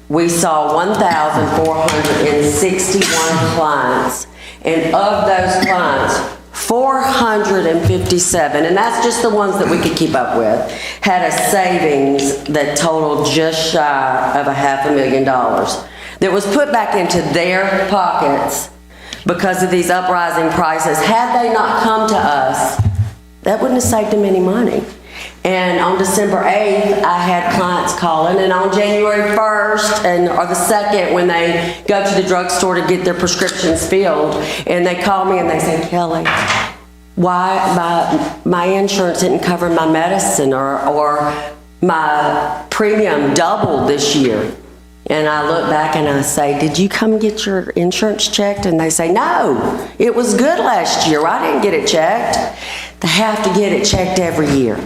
We saw 1,461 clients, and of those clients, 457, and that's just the ones that we could keep up with, had a savings that totaled just shy of $500,000 that was put back into their pockets because of these uprising prices. Had they not come to us, that wouldn't have saved them any money. And on December 8th, I had clients calling, and on January 1st or the 2nd, when they go to the drugstore to get their prescriptions filled, and they call me and they say, Kelly, why my insurance didn't cover my medicine, or my premium doubled this year. And I look back and I say, did you come get your insurance checked? And they say, no, it was good last year. I didn't get it checked. They have to get it checked every year.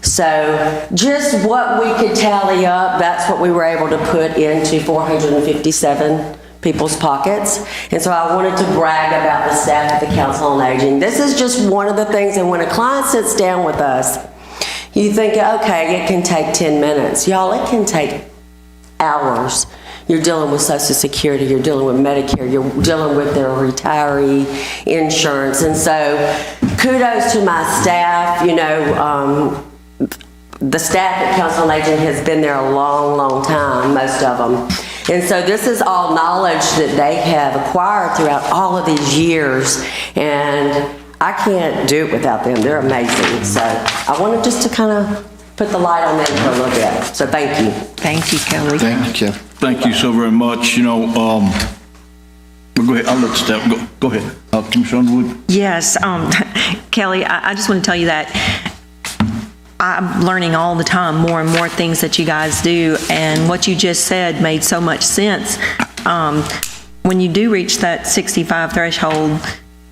So just what we could tally up, that's what we were able to put into 457 people's pockets. And so I wanted to brag about the staff at the Council on Aging. This is just one of the things, and when a client sits down with us, you think, okay, it can take 10 minutes. Y'all, it can take hours. You're dealing with Social Security, you're dealing with Medicare, you're dealing with their retiree insurance. And so kudos to my staff. You know, the staff at Council on Aging has been there a long, long time, most of them. And so this is all knowledge that they have acquired throughout all of these years. And I can't do it without them. They're amazing. So I wanted just to kind of put the light on them for a little bit. So thank you. Thank you, Kelly. Thank you, Kelly. Thank you so very much. You know, go ahead. I'll let Steph go ahead. Commissioner Underwood. Yes, Kelly, I just want to tell you that I'm learning all the time more and more things that you guys do, and what you just said made so much sense. When you do reach that 65 threshold,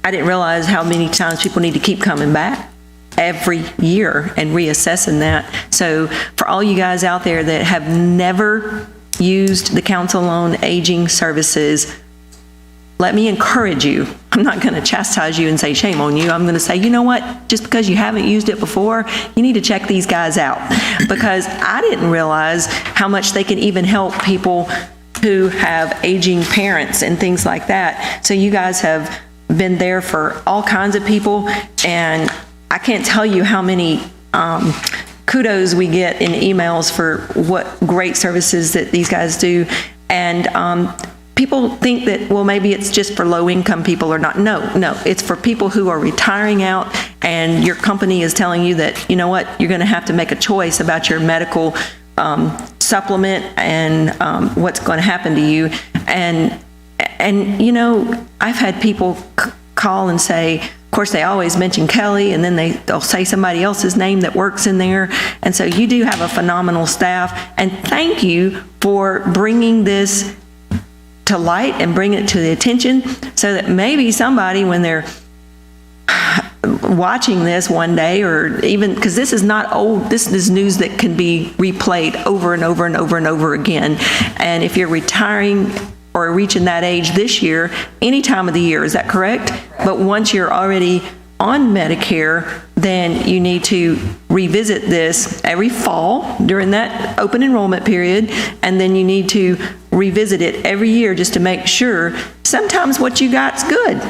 I didn't realize how many times people need to keep coming back every year and reassessing that. So for all you guys out there that have never used the Council on Aging services, let me encourage you. I'm not going to chastise you and say shame on you. I'm going to say, you know what, just because you haven't used it before, you need to check these guys out, because I didn't realize how much they can even help people who have aging parents and things like that. So you guys have been there for all kinds of people, and I can't tell you how many kudos we get in emails for what great services that these guys do. And people think that, well, maybe it's just for low-income people or not. No, it's for people who are retiring out, and your company is telling you that, you know what, you're going to have to make a choice about your medical supplement and what's going to happen to you. And you know, I've had people call and say, of course, they always mention Kelly, and then they'll say somebody else's name that works in there. And so you do have a phenomenal staff, and thank you for bringing this to light and bring it to the attention, so that maybe somebody, when they're watching this one day, or even, because this is not old, this is news that can be replayed over and over and over and over again. And if you're retiring or reaching that age this year, any time of the year, is that correct? But once you're already on Medicare, then you need to revisit this every fall during that open enrollment period, and then you need to revisit it every year just to make sure. Sometimes what you got's good.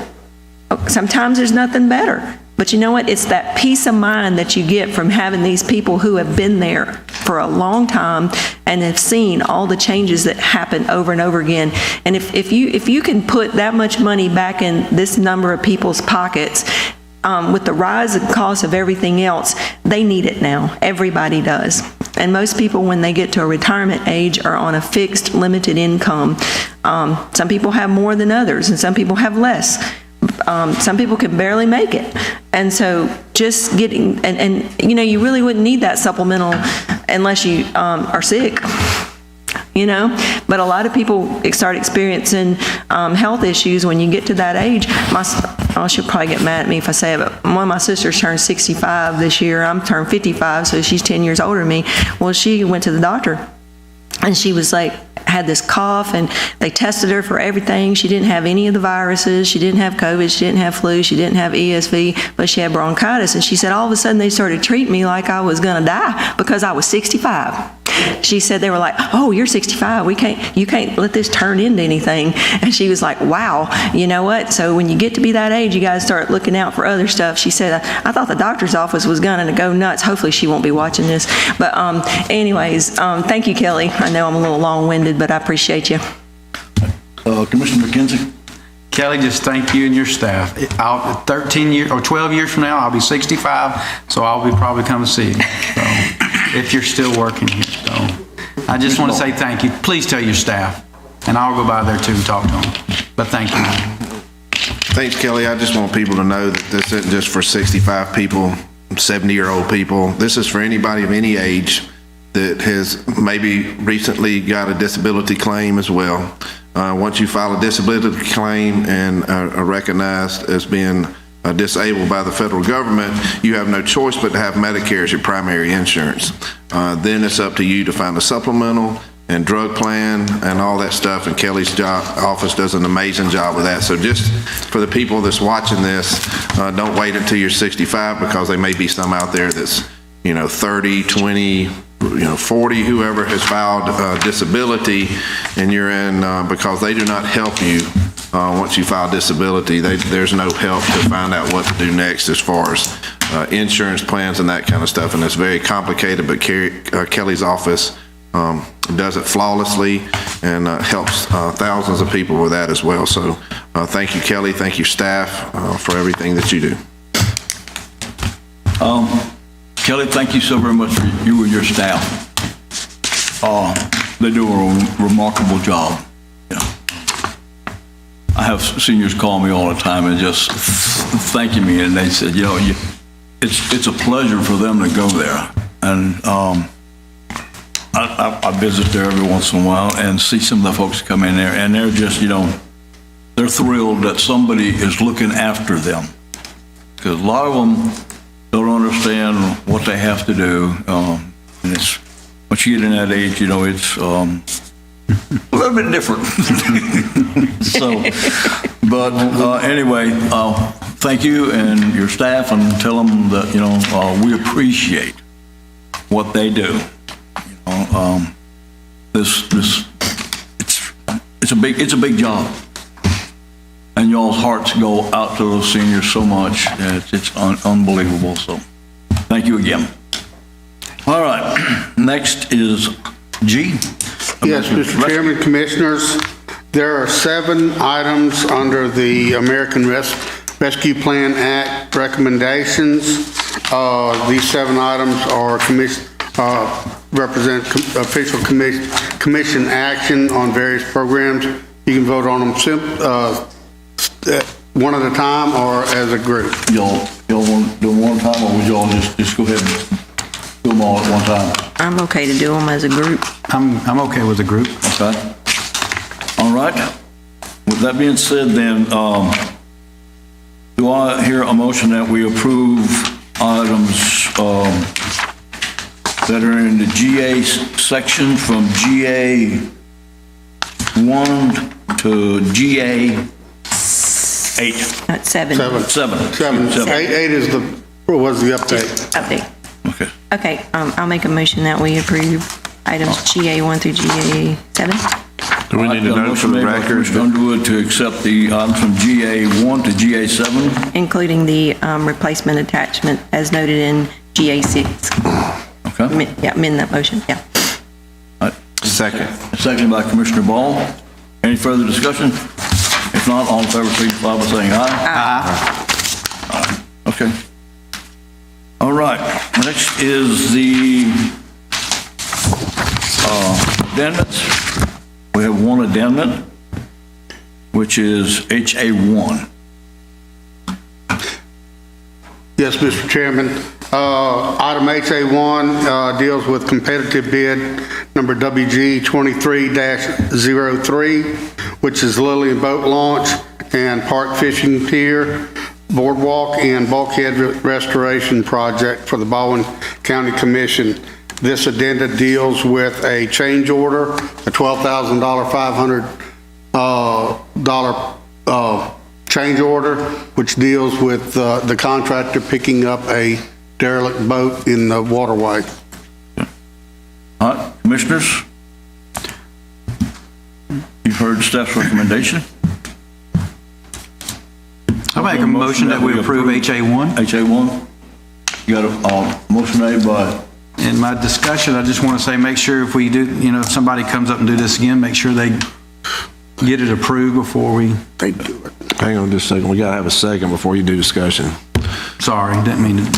Sometimes there's nothing better. But you know what? It's that peace of mind that you get from having these people who have been there for a long time and have seen all the changes that happen over and over again. And if you can put that much money back in this number of people's pockets, with the rise in cost of everything else, they need it now. Everybody does. And most people, when they get to a retirement age, are on a fixed, limited income. Some people have more than others, and some people have less. Some people can barely make it. And so just getting, and you know, you really wouldn't need that supplemental unless you are sick. You know, but a lot of people start experiencing health issues when you get to that age. She'll probably get mad at me if I say it, but one of my sisters turned 65 this year. I'm turned 55, so she's 10 years older than me. Well, she went to the doctor, and she was like, had this cough, and they tested her for everything. She didn't have any of the viruses. She didn't have COVID. She didn't have flu. She didn't have ESV, but she had bronchitis. And she said, all of a sudden, they started treating me like I was going to die because I was 65. She said, they were like, oh, you're 65. You can't let this turn into anything. And she was like, wow, you know what? So when you get to be that age, you got to start looking out for other stuff. She said, I thought the doctor's office was going to go nuts. Hopefully she won't be watching this. But anyways, thank you, Kelly. I know I'm a little long-winded, but I appreciate you. Commissioner McKenzie? Kelly, just thank you and your staff. 13 years or 12 years from now, I'll be 65, so I'll be probably coming to see you. So, if you're still working here. So I just want to say thank you. Please tell your staff, and I'll go by there too and talk to them. But thank you. Thanks, Kelly. I just want people to know that this isn't just for 65 people, 70-year-old people. This is for anybody of any age that has maybe recently got a disability claim as well. Once you file a disability claim and are recognized as being disabled by the federal government, you have no choice but to have Medicare as your primary insurance. Then it's up to you to find a supplemental and drug plan and all that stuff, and Kelly's office does an amazing job with that. So just for the people that's watching this, don't wait until you're 65, because there may be some out there that's 30, 20, 40, whoever has filed disability, and you're in, because they do not help you once you file disability. There's no help to find out what to do next as far as insurance plans and that kind of stuff, and it's very complicated, but Kelly's office does it flawlessly and helps thousands of people with that as well. So thank you, Kelly. Thank you, staff, for everything that you do. Kelly, thank you so very much for you and your staff. They do a remarkable job. I have seniors call me all the time and just thanking me, and they said, it's a pleasure for them to go there. And I visit there every once in a while and see some of the folks come in there, and they're just, they're thrilled that somebody is looking after them. Because a lot of them don't understand what they have to do. And it's, once you get in that age, it's a little bit different. So, but anyway, thank you and your staff, and tell them that, we appreciate what they do. It's a big job. And y'all's hearts go out to those seniors so much. It's unbelievable. So thank you again. All right. Next is G. Yes, Mr. Chairman, Commissioners, there are 7 items under the American Rescue Plan Act recommendations. These 7 items are represent official commission action on various programs. You can vote on them one at a time or as a group. Y'all want to do them one time, or would y'all just go ahead and do them all at one time? I'm okay to do them as a group. I'm okay with a group. Okay. All right. With that being said, then, Do I hear a motion that we approve items that are in the GA section from GA 1 to GA 8? That's 7. 7. 8 is was the update. Update. Okay. Okay, I'll make a motion that we approve items GA 1 through GA 7. Do we need to note for the record? Commissioner Underwood to accept the items from GA 1 to GA 7. Including the replacement attachment as noted in GA 6. Okay. Yeah, amend that motion, yeah. Second. Second by Commissioner Ball. Any further discussion? If not, all in favor, signify by saying aye. Aye. Okay. All right. Next is the addendums. We have one addendum, which is HA1. Yes, Mr. Chairman. Item HA1 deals with competitive bid number WG 23-03, which is Lillian Boat Launch and Park Fishing Pier, Boardwalk, and Bulkhead Restoration Project for the Baldwin County Commission. This addenda deals with a change order, a $12,000, $500 change order, which deals with the contractor picking up a derelict boat in the waterway. All right, commissioners, you've heard staff's recommendation. I make a motion that we approve HA1. HA1. You got a motion made by... In my discussion, I just want to say, make sure if we do, if somebody comes up and do this again, make sure they get it approved before we... They do it. Hang on just a second. We got to have a second before you do discussion. Sorry, didn't mean to...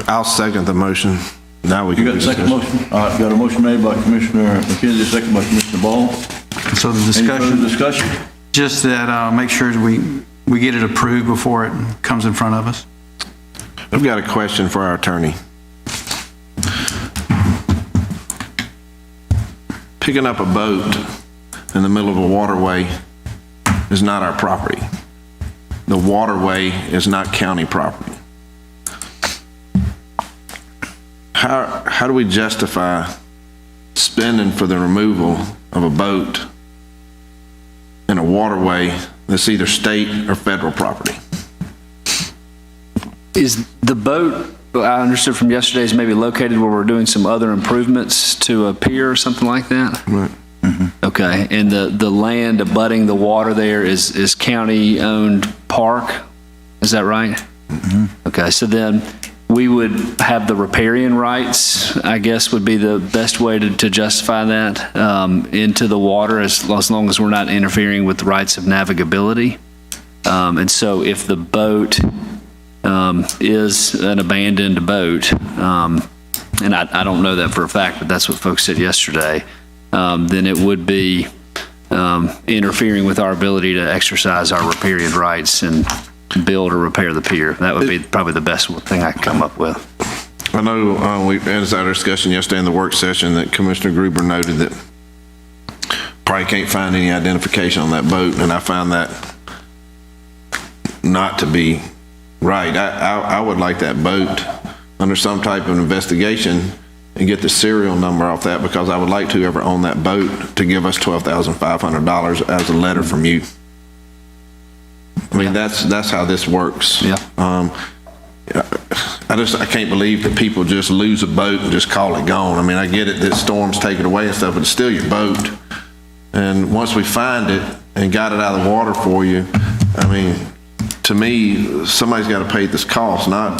I'll second the motion. Now we can You got a do second discussion. motion? All right, got a motion made by Commissioner McKenzie, second by Commissioner Ball. So the Any discussion... further discussion? Just that, make sure we get it approved before it comes in front of us. I've got a question for our attorney. Picking up a boat in the middle of a waterway is not our property. The waterway is not county property. How do we justify spending for the removal of a boat in a waterway that's either state or federal property? Is the boat, I understood from yesterday, is maybe located where we're doing some other improvements to a pier or something like that? Right. Okay, and the land abutting the water there is county-owned park? Is that right? Okay, so then we would have the riparian rights, I guess would be the best way to justify that, into the water as long as we're not interfering with the rights of navigability. And so if the boat is an abandoned boat, and I don't know that for a fact, but that's what folks said yesterday, then it would be interfering with our ability to exercise our riparian rights and build or repair the pier. That would be probably the best thing I could come up with. I know we had our discussion yesterday in the work session that Commissioner Gruber noted that probably can't find any identification on that boat, and I find that not to be right. I would like that boat under some type of investigation and get the serial number off that, because I would like whoever owned that boat to give us $12,500 as a letter from you. I mean, that's how this works. Yeah. I can't believe that people just lose a boat and just call it gone. I mean, I get it that storms take it away and stuff, but it's still your boat. And once we find it and got it out of the water for you, I mean, to me, somebody's got to pay this cost, not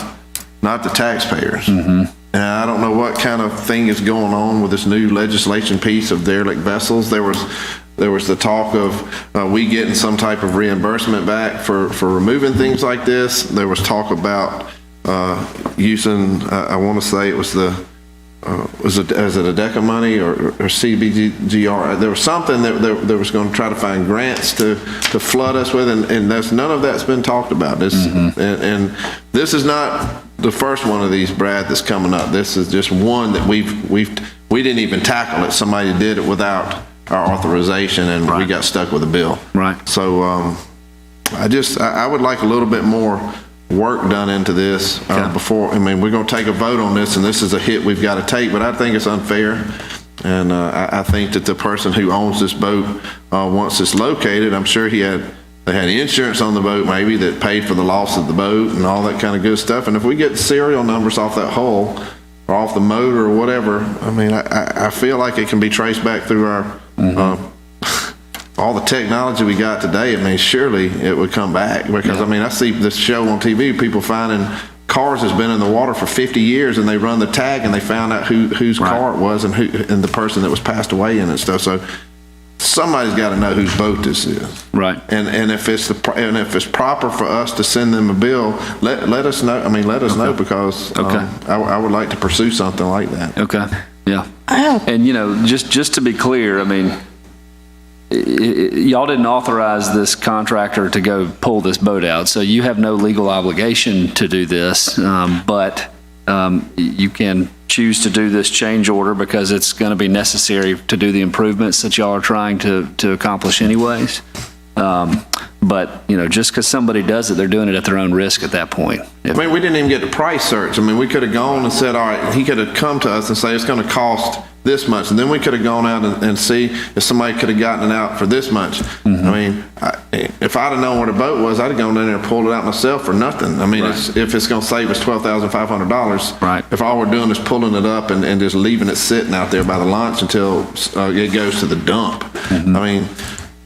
the taxpayers. Mm-hmm. And I don't know what kind of thing is going on with this new legislation piece of derelict vessels. There was the talk of we getting some type of reimbursement back for removing things like this. There was talk about using, I want to say it was is it a DECA money or CBGR? There was something that there was going to try to find grants to flood us with, and none of that's been talked about. And this is not the first one of these, Brad, that's coming up. This is just one that we didn't even tackle it. Somebody did it without our authorization, and we got stuck with a bill. Right. So I would like a little bit more work done into this before, I mean, we're going to take a vote on this, and this is a hit we've got to take, but I think it's unfair. And I think that the person who owns this boat, once it's located, I'm sure they had insurance on the boat maybe that paid for the loss of the boat and all that kind of good stuff. And if we get the serial numbers off that hull or off the motor or whatever, I mean, I feel like it can be traced back through our, all the technology we got today. I mean, surely it would come back because, I mean, I see this show on TV, people finding cars that's been in the water for 50 years and they run the tag and they found out whose car it was and the person that was passed away in it and stuff. So somebody's got to know whose boat this is. Right. And if it's proper for us to send them a bill, let us know. I mean, let us know because I would like to pursue something like that. Okay. Yeah. And just to be clear, I mean, y'all didn't authorize this contractor to go pull this boat out, so you have no legal obligation to do this, but you can choose to do this change order because it's going to be necessary to do the improvements that y'all are trying to accomplish anyways. But, just because somebody does it, they're doing it at their own risk at that point. I mean, we didn't even get the price search. I mean, we could have gone and said, all right, he could have come to us and say it's going to cost this much. And then we could have gone out and see if somebody could have gotten it out for this much. I mean, if I'd have known where the boat was, I'd have gone down there and pulled it out myself for nothing. I mean, if it's going to save us $12,500, right. If all we're doing is pulling it up and just leaving it sitting out there by the launch until it goes to the dump. I mean,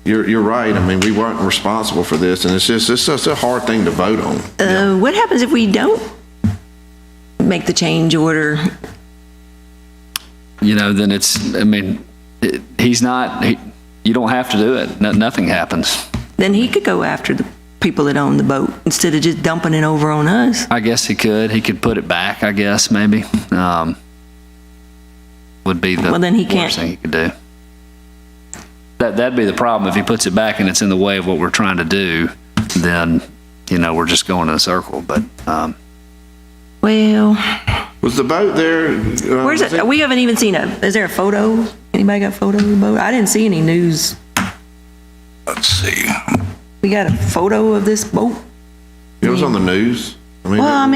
you're right. I mean, we weren't responsible for this, and it's just a hard thing to vote on. What happens if we don't make the change order? Then you don't have to do it. Nothing happens. Then he could go after the people that own the boat instead of just dumping it over on us. I guess he could. He could put it back, I guess, maybe. Would be the worst thing he could do. That'd be the problem. If he puts it back and it's in the way of what we're trying to do, then, we're just going in a circle. But, well. Was the boat there? Where's it? We haven't even seen is there a photo? Anybody got a photo of the boat? I didn't see any news. Let's see. We got a photo of this boat? It was on the news. I mean, I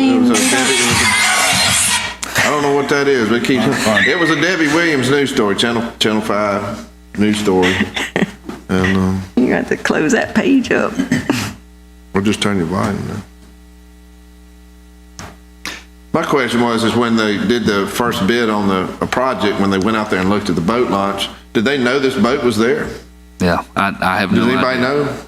don't know what that is, but it was a Debbie Williams news story, Channel 5 news story. And you got to close that page up. We'll just turn your volume down. My question is when they did the first bid on a project, when they went out there and looked at the boat launch, did they know this boat was there? Yeah, I have no idea. Does anybody know?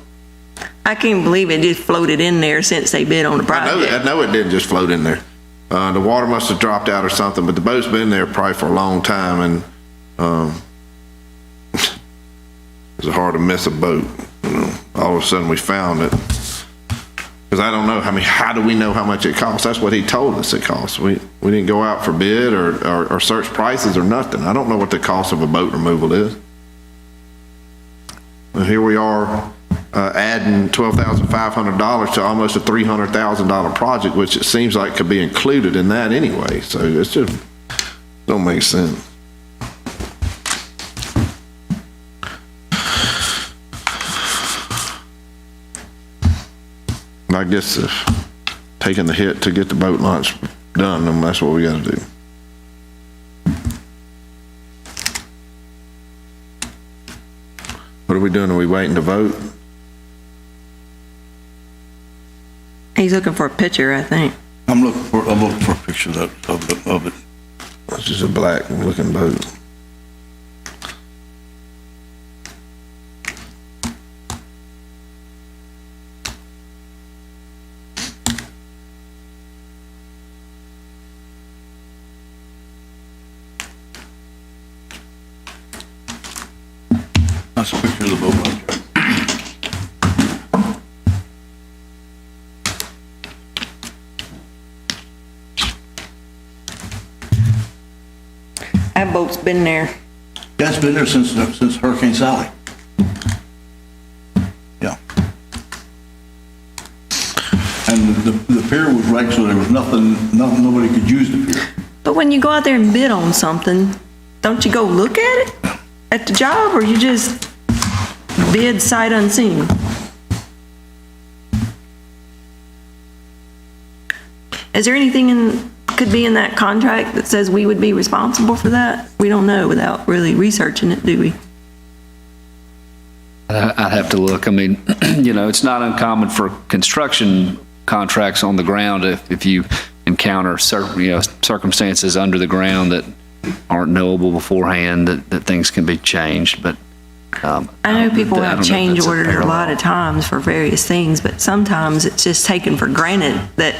I can't believe it just floated in there since they bid on the project. I know it didn't just float in there. The water must have dropped out or something, but the boat's been there probably for a long time, and it's hard to miss a boat. All of a sudden we found it. Because I don't know, how do we know how much it costs? That's what he told us it costs. We didn't go out for bid or search prices or nothing. I don't know what the cost of a boat removal is. And here we are adding $12,500 to almost a $300,000 project, which it seems like could be included in that anyway. So it's just don't make sense. I guess taking the hit to get the boat launch done, then that's what we got to do. What are we doing? Are we waiting to vote? He's looking for a picture, I think. I'm looking for a picture of it. It's just a black looking boat. That's a picture of the boat right there. That boat's been there. Yeah, it's been there since Hurricane Sally. Yeah. And the pier was wrecked, so there was nothing, nobody could use the pier. But when you go out there and bid on something, don't you go look at it at the job, or you just bid sight unseen? Is there anything could be in that contract that says we would be responsible for that? We don't know without really researching it, do we? I'd have to look. I mean, it's not uncommon for construction contracts on the ground if you encounter circumstances under the ground that aren't knowable beforehand, that things can be changed. But I know people have change orders a lot of times for various things, but sometimes it's just taken for granted that,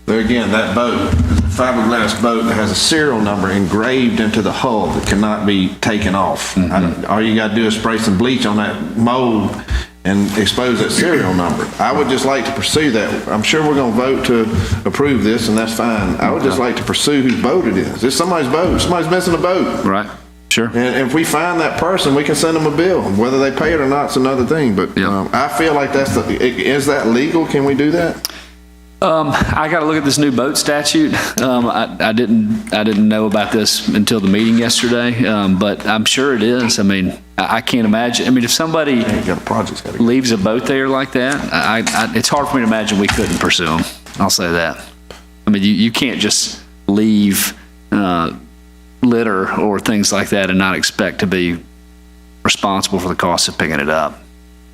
There again, that boat is a fiberglass boat that has a serial number engraved into the hull that cannot be taken off. All you got to do is spray some bleach on that mold and expose that serial number. I would just like to pursue that. I'm sure we're going to vote to approve this, and that's fine. I would just like to pursue whose boat it is. It's somebody's boat. Somebody's missing a boat. Right. Sure. And if we find that person, we can send them a bill. Whether they pay it or not is another thing. But I feel like is that legal? Can we do that? I got to look at this new boat statute. I didn't know about this until the meeting yesterday, but I'm sure it is. I mean, I can't imagine. I mean, if somebody leaves a boat there like that, it's hard for me to imagine we couldn't pursue them. I'll say that. I mean, you can't just leave litter or things like that and not expect to be responsible for the cost of picking it up.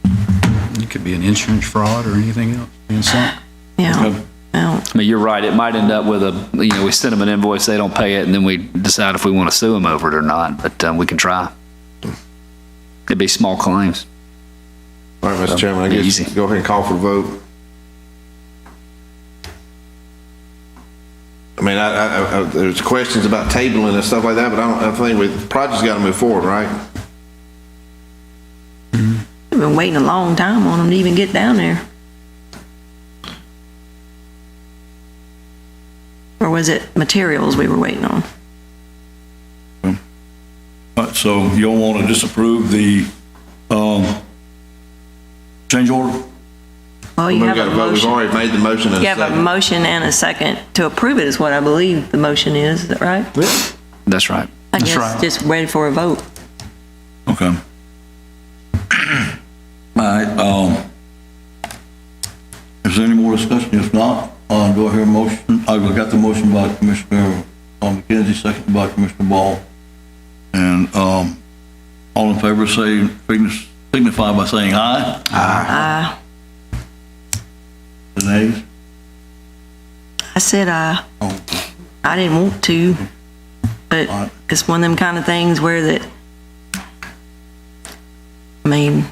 It could be an insurance fraud or anything else being sunk. Yeah. I mean, you're right. It might end up with we send them an invoice, they don't pay it, and then we decide if we want to sue them over it or not. But we can try. It'd be small claims. All right, Mr. Chairman, I guess go ahead and call for the vote. I mean, there's questions about tabling and stuff like that, but I think the project's got to move forward, right? We've been waiting a long time on them to even get down there. Or was it materials we were waiting on? All right, so you'll want to disapprove the change order? Well, you have a motion. We've already made the motion and a second. You have a motion and a second to approve it is what I believe the motion is. Is that right? Yeah. That's right. I guess just ready for a vote. Okay. All right, is there any more discussion? If not, do I hear a motion? I've got the motion by Commissioner McKenzie, second by Commissioner Ball. And all in favor signify by saying aye. Aye. The nays? I said aye. I didn't want to, but it's one of them kind of things where that, I mean.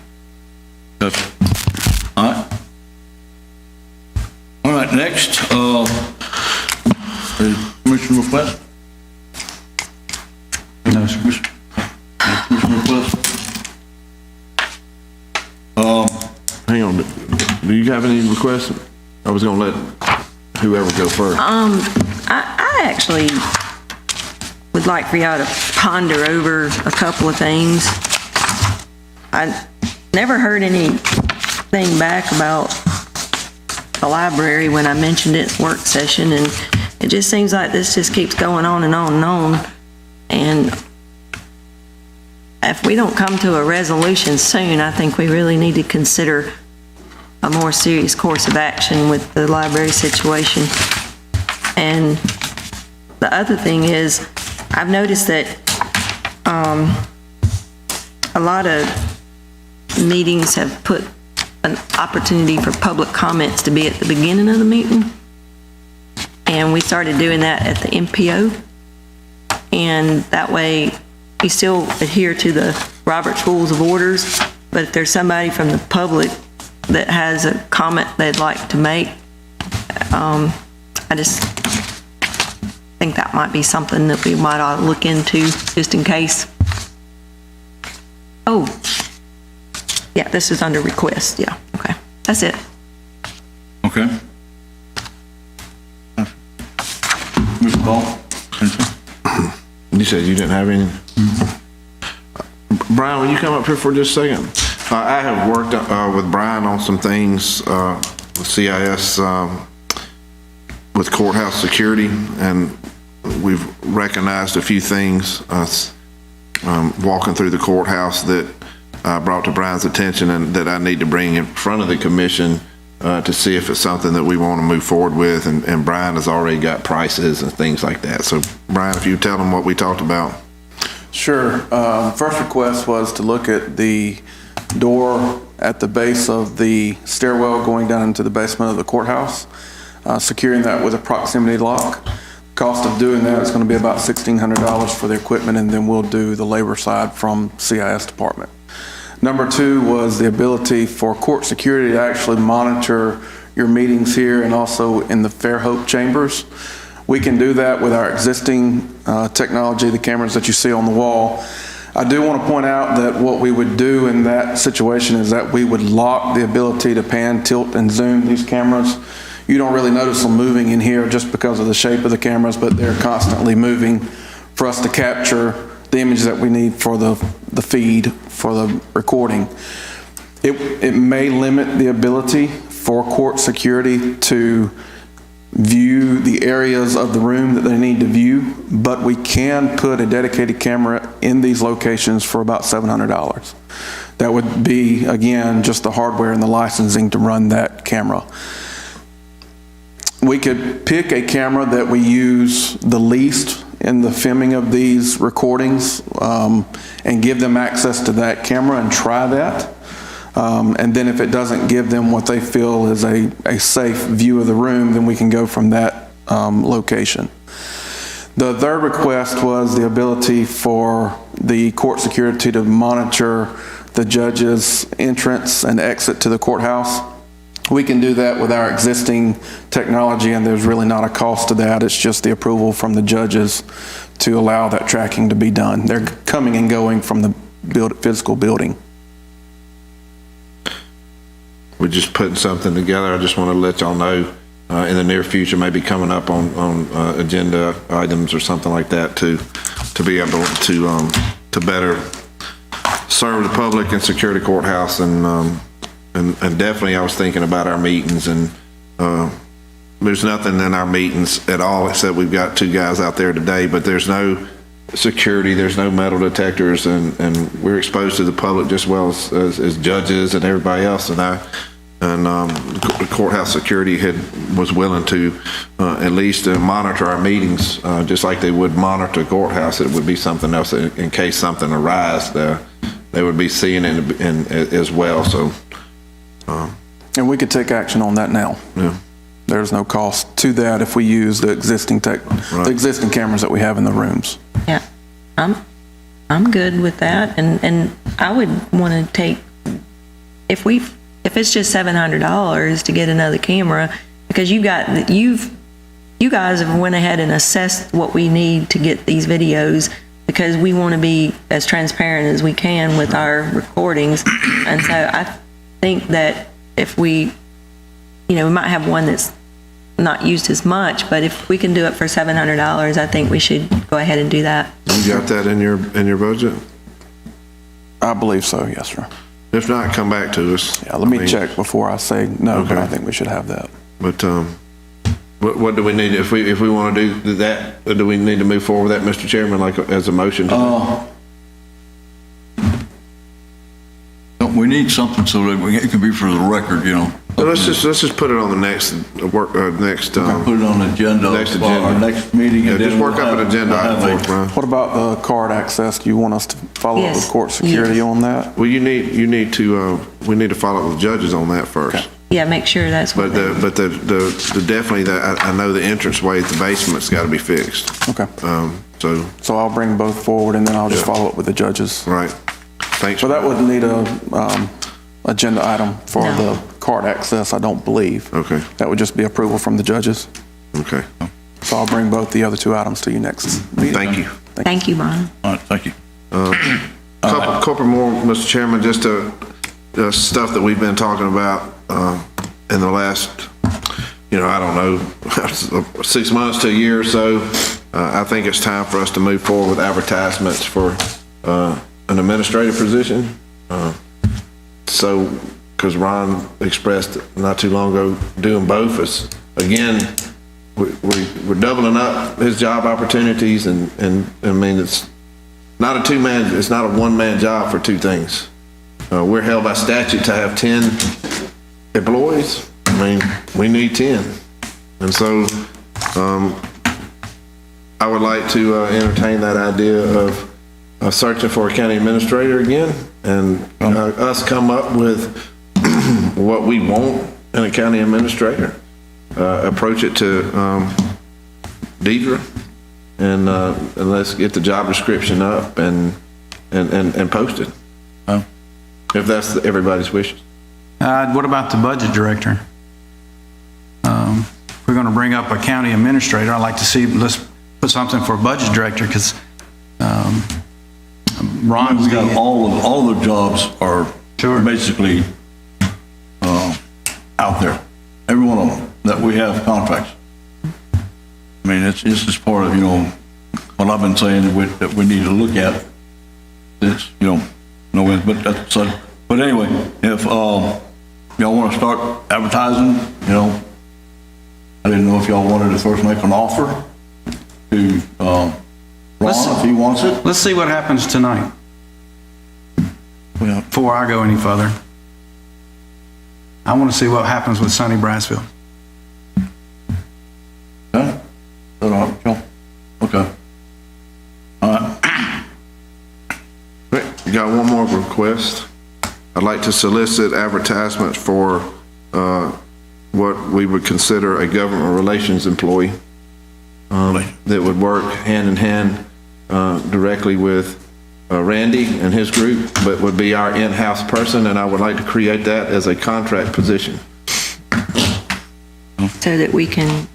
Gotcha. All right. All right, next, is Commissioner request? No, sir. Commissioner request? Hang on, do you have any requests? I was gonna let whoever go first. I actually would like for y'all to ponder over a couple of things. I never heard anything back about the library when I mentioned it in work session, and it just seems like this just keeps going on and on and on. And if we don't come to a resolution soon, I think we really need to consider a more serious course of action with the library situation. And the other thing is, I've noticed that a lot of meetings have put an opportunity for public comments to be at the beginning of the meeting. And we started doing that at the MPO. And that way, you still adhere to the Robert's Rules of Orders, but if there's somebody from the public that has a comment they'd like to make, I just think that might be something that we might ought to look into, just in case. Oh, yeah, this is under request, yeah, okay, that's it. Okay. Mr. Ball? You said you didn't have any? Brian, will you come up here for just a second? I have worked with Brian on some things with CIS, with courthouse security, and we've recognized a few things walking through the courthouse that brought to Brian's attention and that I need to bring in front of the commission to see if it's something that we want to move forward with, and Brian has already got prices and things like that. So Brian, if you tell them what we talked about. Sure. First request was to look at the door at the base of the stairwell going down into the basement of the courthouse, securing that with a proximity lock. Cost of doing that is going to be about $1,600 for the equipment, and then we'll do the labor side from CIS department. Number two was the ability for court security to actually monitor your meetings here and also in the Fairhope chambers. We can do that with our existing technology, the cameras that you see on the wall. I do want to point out that what we would do in that situation is that we would lock the ability to pan, tilt, and zoom these cameras. You don't really notice them moving in here just because of the shape of the cameras, but they're constantly moving for us to capture the images that we need for the feed, for the recording. It may limit the ability for court security to view the areas of the room that they need to view, but we can put a dedicated camera in these locations for about $700. That would be, again, just the hardware and the licensing to run that camera. We could pick a camera that we use the least in the filming of these recordings and give them access to that camera and try that. And then if it doesn't give them what they feel is a safe view of the room, then we can go from that location. The third request was the ability for the court security to monitor the judge's entrance and exit to the courthouse. We can do that with our existing technology, and there's really not a cost to that. It's just the approval from the judges to allow that tracking to be done. They're coming and going from the physical building. We're just putting something together. I just want to let y'all know in the near future, maybe coming up on agenda items or something like that to be able to better serve the public and secure the courthouse. And definitely I was thinking about our meetings, and there's nothing in our meetings at all except we've got 2 guys out there today, but there's no security, there's no metal detectors, and we're exposed to the public just as well as judges and everybody else. And the courthouse security was willing to at least monitor our meetings just like they would monitor the courthouse. It would be something else in case something arises. They would be seeing it as well. So. And we could take action on that now. Yeah. There's no cost to that if we use the existing the existing cameras that we have in the rooms. Yeah, I'm good with that, and I would want to take, if it's just $700 to get another camera, because you guys have went ahead and assessed what we need to get these videos, because we want to be as transparent as we can with our recordings. And so I think that if we might have one that's not used as much, but if we can do it for $700, I think we should go ahead and do that. You got that in your budget? I believe so, yes, sir. If not, come back to us. Yeah, let me check before I say no, okay. But I think we should have that. But what do we need, if we want to do that, do we need to move forward with that, Mr. Chairman, like as a motion? We need something so that it can be for the record, So let's just put it on the next work, put it on the agenda. Our next meeting. Yeah, just work up an agenda item for us, Brian. What about the card access? Do you want us to follow up with Yes. court security on that? Well, we need to follow up with judges on that first. Okay. Yeah, make sure that's what. But definitely I know the entranceway at the basement's got to be fixed. Okay. So I'll bring both forward, and then I'll just follow up with the judges. Right. Thanks. So that wouldn't need a agenda item for the card access, I don't believe. Okay. That would just be approval from the judges. Okay. So I'll bring both the other 2 items to you next meeting. Thank you. Thank you, Brian. All right, thank you. Couple more, Mr. Chairman, just stuff that we've been talking about in the last, I don't know, 6 months to a year or so. I think it's time for us to move forward with advertisements for an administrative position. Because Ron expressed not too long ago doing both. Again, we're doubling up his job opportunities, and I mean, it's not a one-man job for 2 things. We're held by statute to have 10 employees, I mean, we need 10. And so, I would like to entertain that idea of searching for a county administrator again, and us come up with what we want in a county administrator. Approach it to Deidre, and let's get the job description up and post it. If that's everybody's wishes. What about the budget director? We're going to bring up a county administrator. I'd like to see, let's put something for a budget director, because Ron... We got all the jobs are basically out there. Every one of them that we have contracts. I mean, it's just part of, what I've been saying that we need to look at. It's, but anyway, if y'all want to start advertising, I didn't know if y'all wanted to first make an offer to Ron if he wants it. Let's see what happens tonight. Before I go any further. I want to see what happens with Sonny Brassfield. Okay. Okay. All right. You got one more request. I'd like to solicit advertisements for what we would consider a government relations employee that would work hand in hand directly with Randy and his group, but would be our in-house person, and I would like to create that as a contract position. So that we can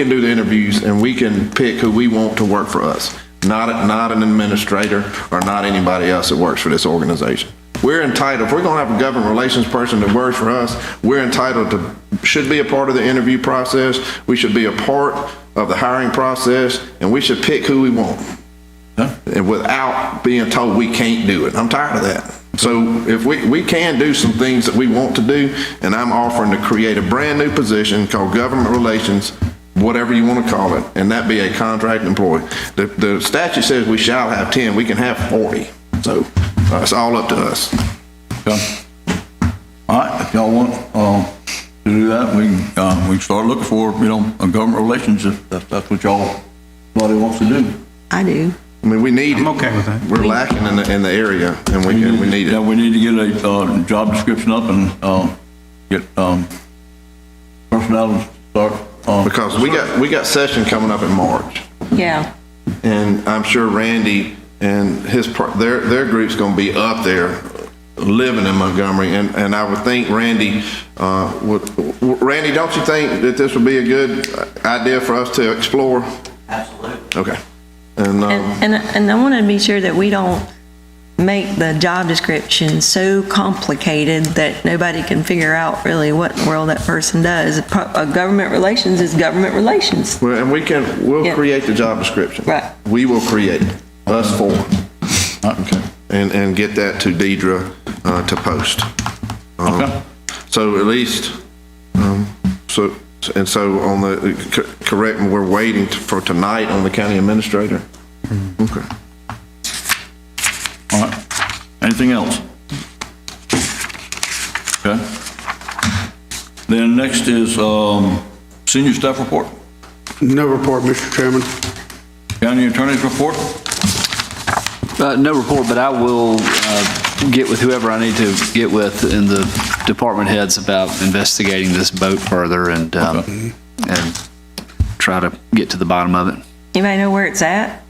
do the interviews and we can pick who we want to work for us, not an administrator or not anybody else that works for this organization. We're entitled, if we're going to have a government relations person that works for us, we're entitled to, should be a part of the interview process, we should be a part of the hiring process, and we should pick who we want. And without being told we can't do it. I'm tired of that. So if we can do some things that we want to do, and I'm offering to create a brand new position called government relations, whatever you want to call it, and that be a contract employee. The statute says we shall have 10, we can have 40. So it's all up to us. Okay. All right, if y'all want to do that, we can start looking for, a government relations if that's what somebody wants to do. I do. I mean, we need it. I'm okay with that. We're lacking in the area, and we need it. Yeah, we need to get a job description up and get personnel to start. Because we got session coming up in March, Yeah. and I'm sure Randy and their group's going to be up there living in Montgomery, and I would think Randy Randy, don't you think that this would be a good idea for us to explore? Absolutely. Okay. And I want to be sure that we don't make the job description so complicated that nobody can figure out really what in the world that person does. Government relations is government relations. Well, and we'll create the job description. Right. We will create it, us four. Okay. And get that to Deidre to post. Okay. So at least, so on the, correct, we're waiting for tonight on the county administrator? Okay. All right. Anything else? Okay. Then next is senior staff report. No report, Mr. Chairman. County attorney's report. No report, but I will get with whoever I need to get with in the department heads about investigating this boat further and try to get to the bottom of it. Anybody know where it's at?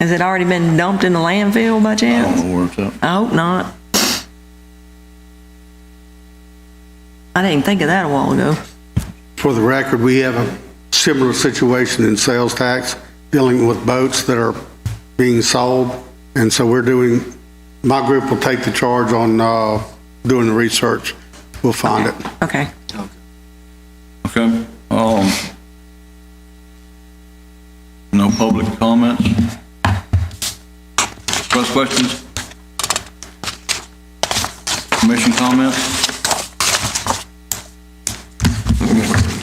Has it already been dumped in the landfill by chance? I don't know where it's at. I hope not. I didn't even think of that a while ago. For the record, we have a similar situation in sales tax, dealing with boats that are being sold. And so my group will take the charge on doing the research. We'll find it. Okay. Okay. No public comments. Press questions? Commission comments?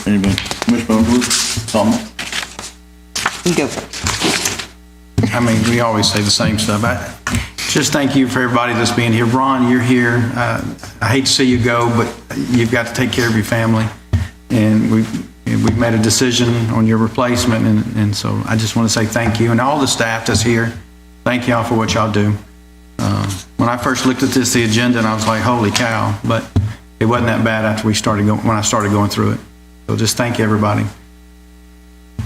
Anybody? Commissioner Underwood? Comment? You go first. I mean, we always say the same stuff. just thank you for everybody that's being here. Ron, you're here. I hate to see you go, but you've got to take care of your family. And we've made a decision on your replacement, and so I just want to say thank you. And all the staff that's here, thank y'all for what y'all do. When I first looked at the agenda, and I was like, holy cow, but it wasn't that bad after when I started going through it. So just thank you, everybody.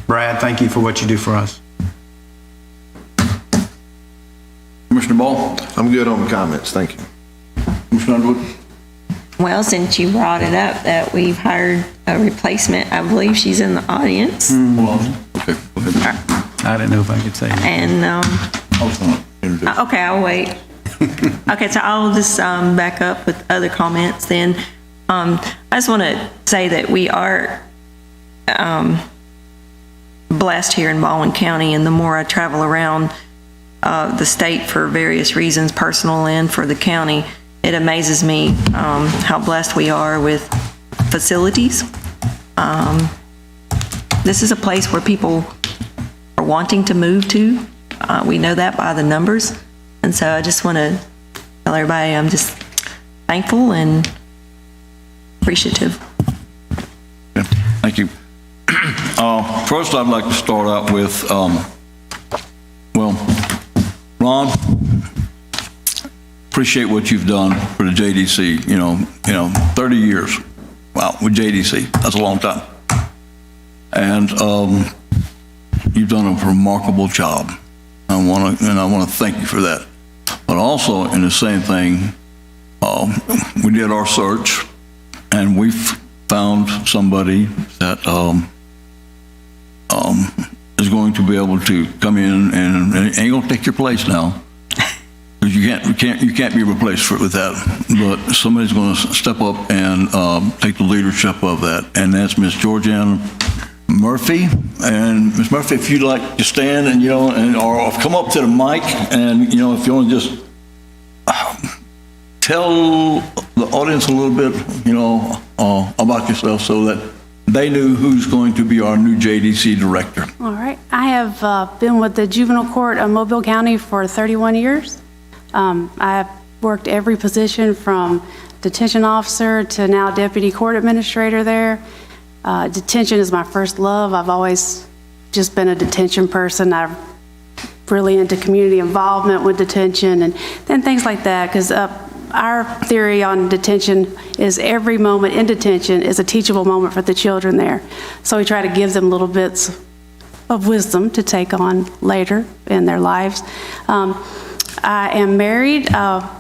Brad, thank you for what you do for us. Commissioner Ball? I'm good on the comments, thank you. Commissioner Underwood? Well, since you brought it up that we've hired a replacement, I believe she's in the audience. Okay, go ahead. I didn't know if I could say that. And, okay, I'll wait. Okay, so I'll just back up with other comments then. I just want to say that we are blessed here in Baldwin County, and the more I travel around the state for various reasons, personal and for the county, it amazes me how blessed we are with facilities. This is a place where people are wanting to move to. We know that by the numbers. And so I just want to tell everybody I'm just thankful and appreciative. Yeah, thank you. First, I'd like to start out with, Ron, appreciate what you've done for the JDC. You know, 30 years. Wow, with JDC, that's a long time. And you've done a remarkable job. I want to thank you for that. But also, in the same thing, we did our search, and we found somebody that is going to be able to come in and ain't going to take your place now. Because you can't be replaced with that. But somebody's going to step up and take the leadership of that, and that's Miss Georgiana Murphy. And Ms. Murphy, if you'd like to stand and, or come up to the mic and, if you want to just tell the audience a little bit, about yourself so that they knew who's going to be our new JDC director. All right. I have been with the Juvenile Court of Mobile County for 31 years. I have worked every position from detention officer to now deputy court administrator there. Detention is my first love. I've always just been a detention person. I'm really into community involvement with detention and things like that, because our theory on detention is every moment in detention is a teachable moment for the children there. So we try to give them little bits of wisdom to take on later in their lives. I am married.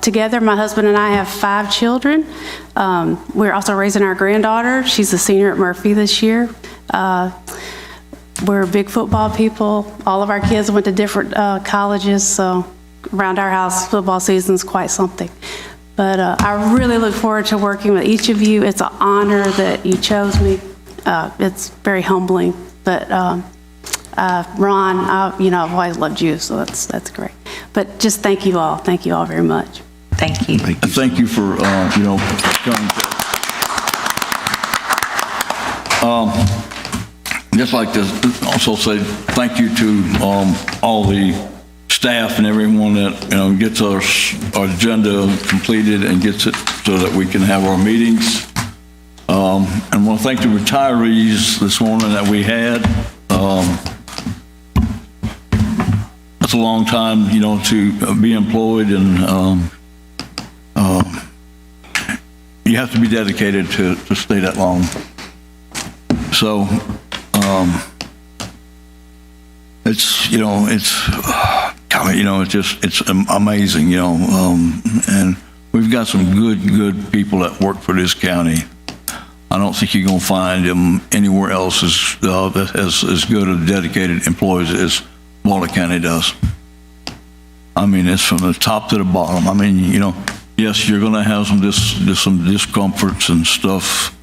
Together, my husband and I have 5 children. We're also raising our granddaughter. She's a senior at Murphy this year. We're big football people. All of our kids went to different colleges, so around our house, football season's quite something. But I really look forward to working with each of you. It's an honor that you chose me. It's very humbling. But Ron, I've always loved you, so that's great. But just thank you all. Thank you all very much. Thank you. Thank you for, coming. Just like to also say thank you to all the staff and everyone that gets our agenda completed and gets it so that we can have our meetings. And I want to thank the retirees this morning that we had. That's a long time, to be employed, and you have to be dedicated to stay that long. So it's amazing, and we've got some good people that work for this county. I don't think you're going to find them anywhere else that has as good a dedicated employees as Baldwin County does. I mean, it's from the top to the bottom. I mean, yes, you're going to have some discomforts and stuff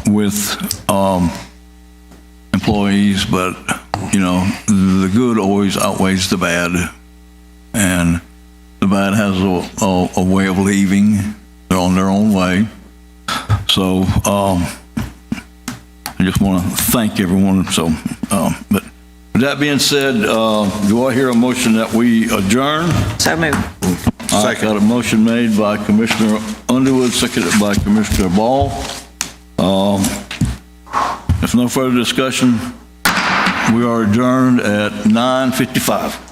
with employees, but the good always outweighs the bad, and the bad has a way of leaving. They're on their own way. So I just want to thank everyone. So, but With that being said, do I hear a motion that we adjourn? So moved. I got a motion made by Commissioner Underwood, seconded by Commissioner Ball. If no further discussion, we are adjourned at 9:55.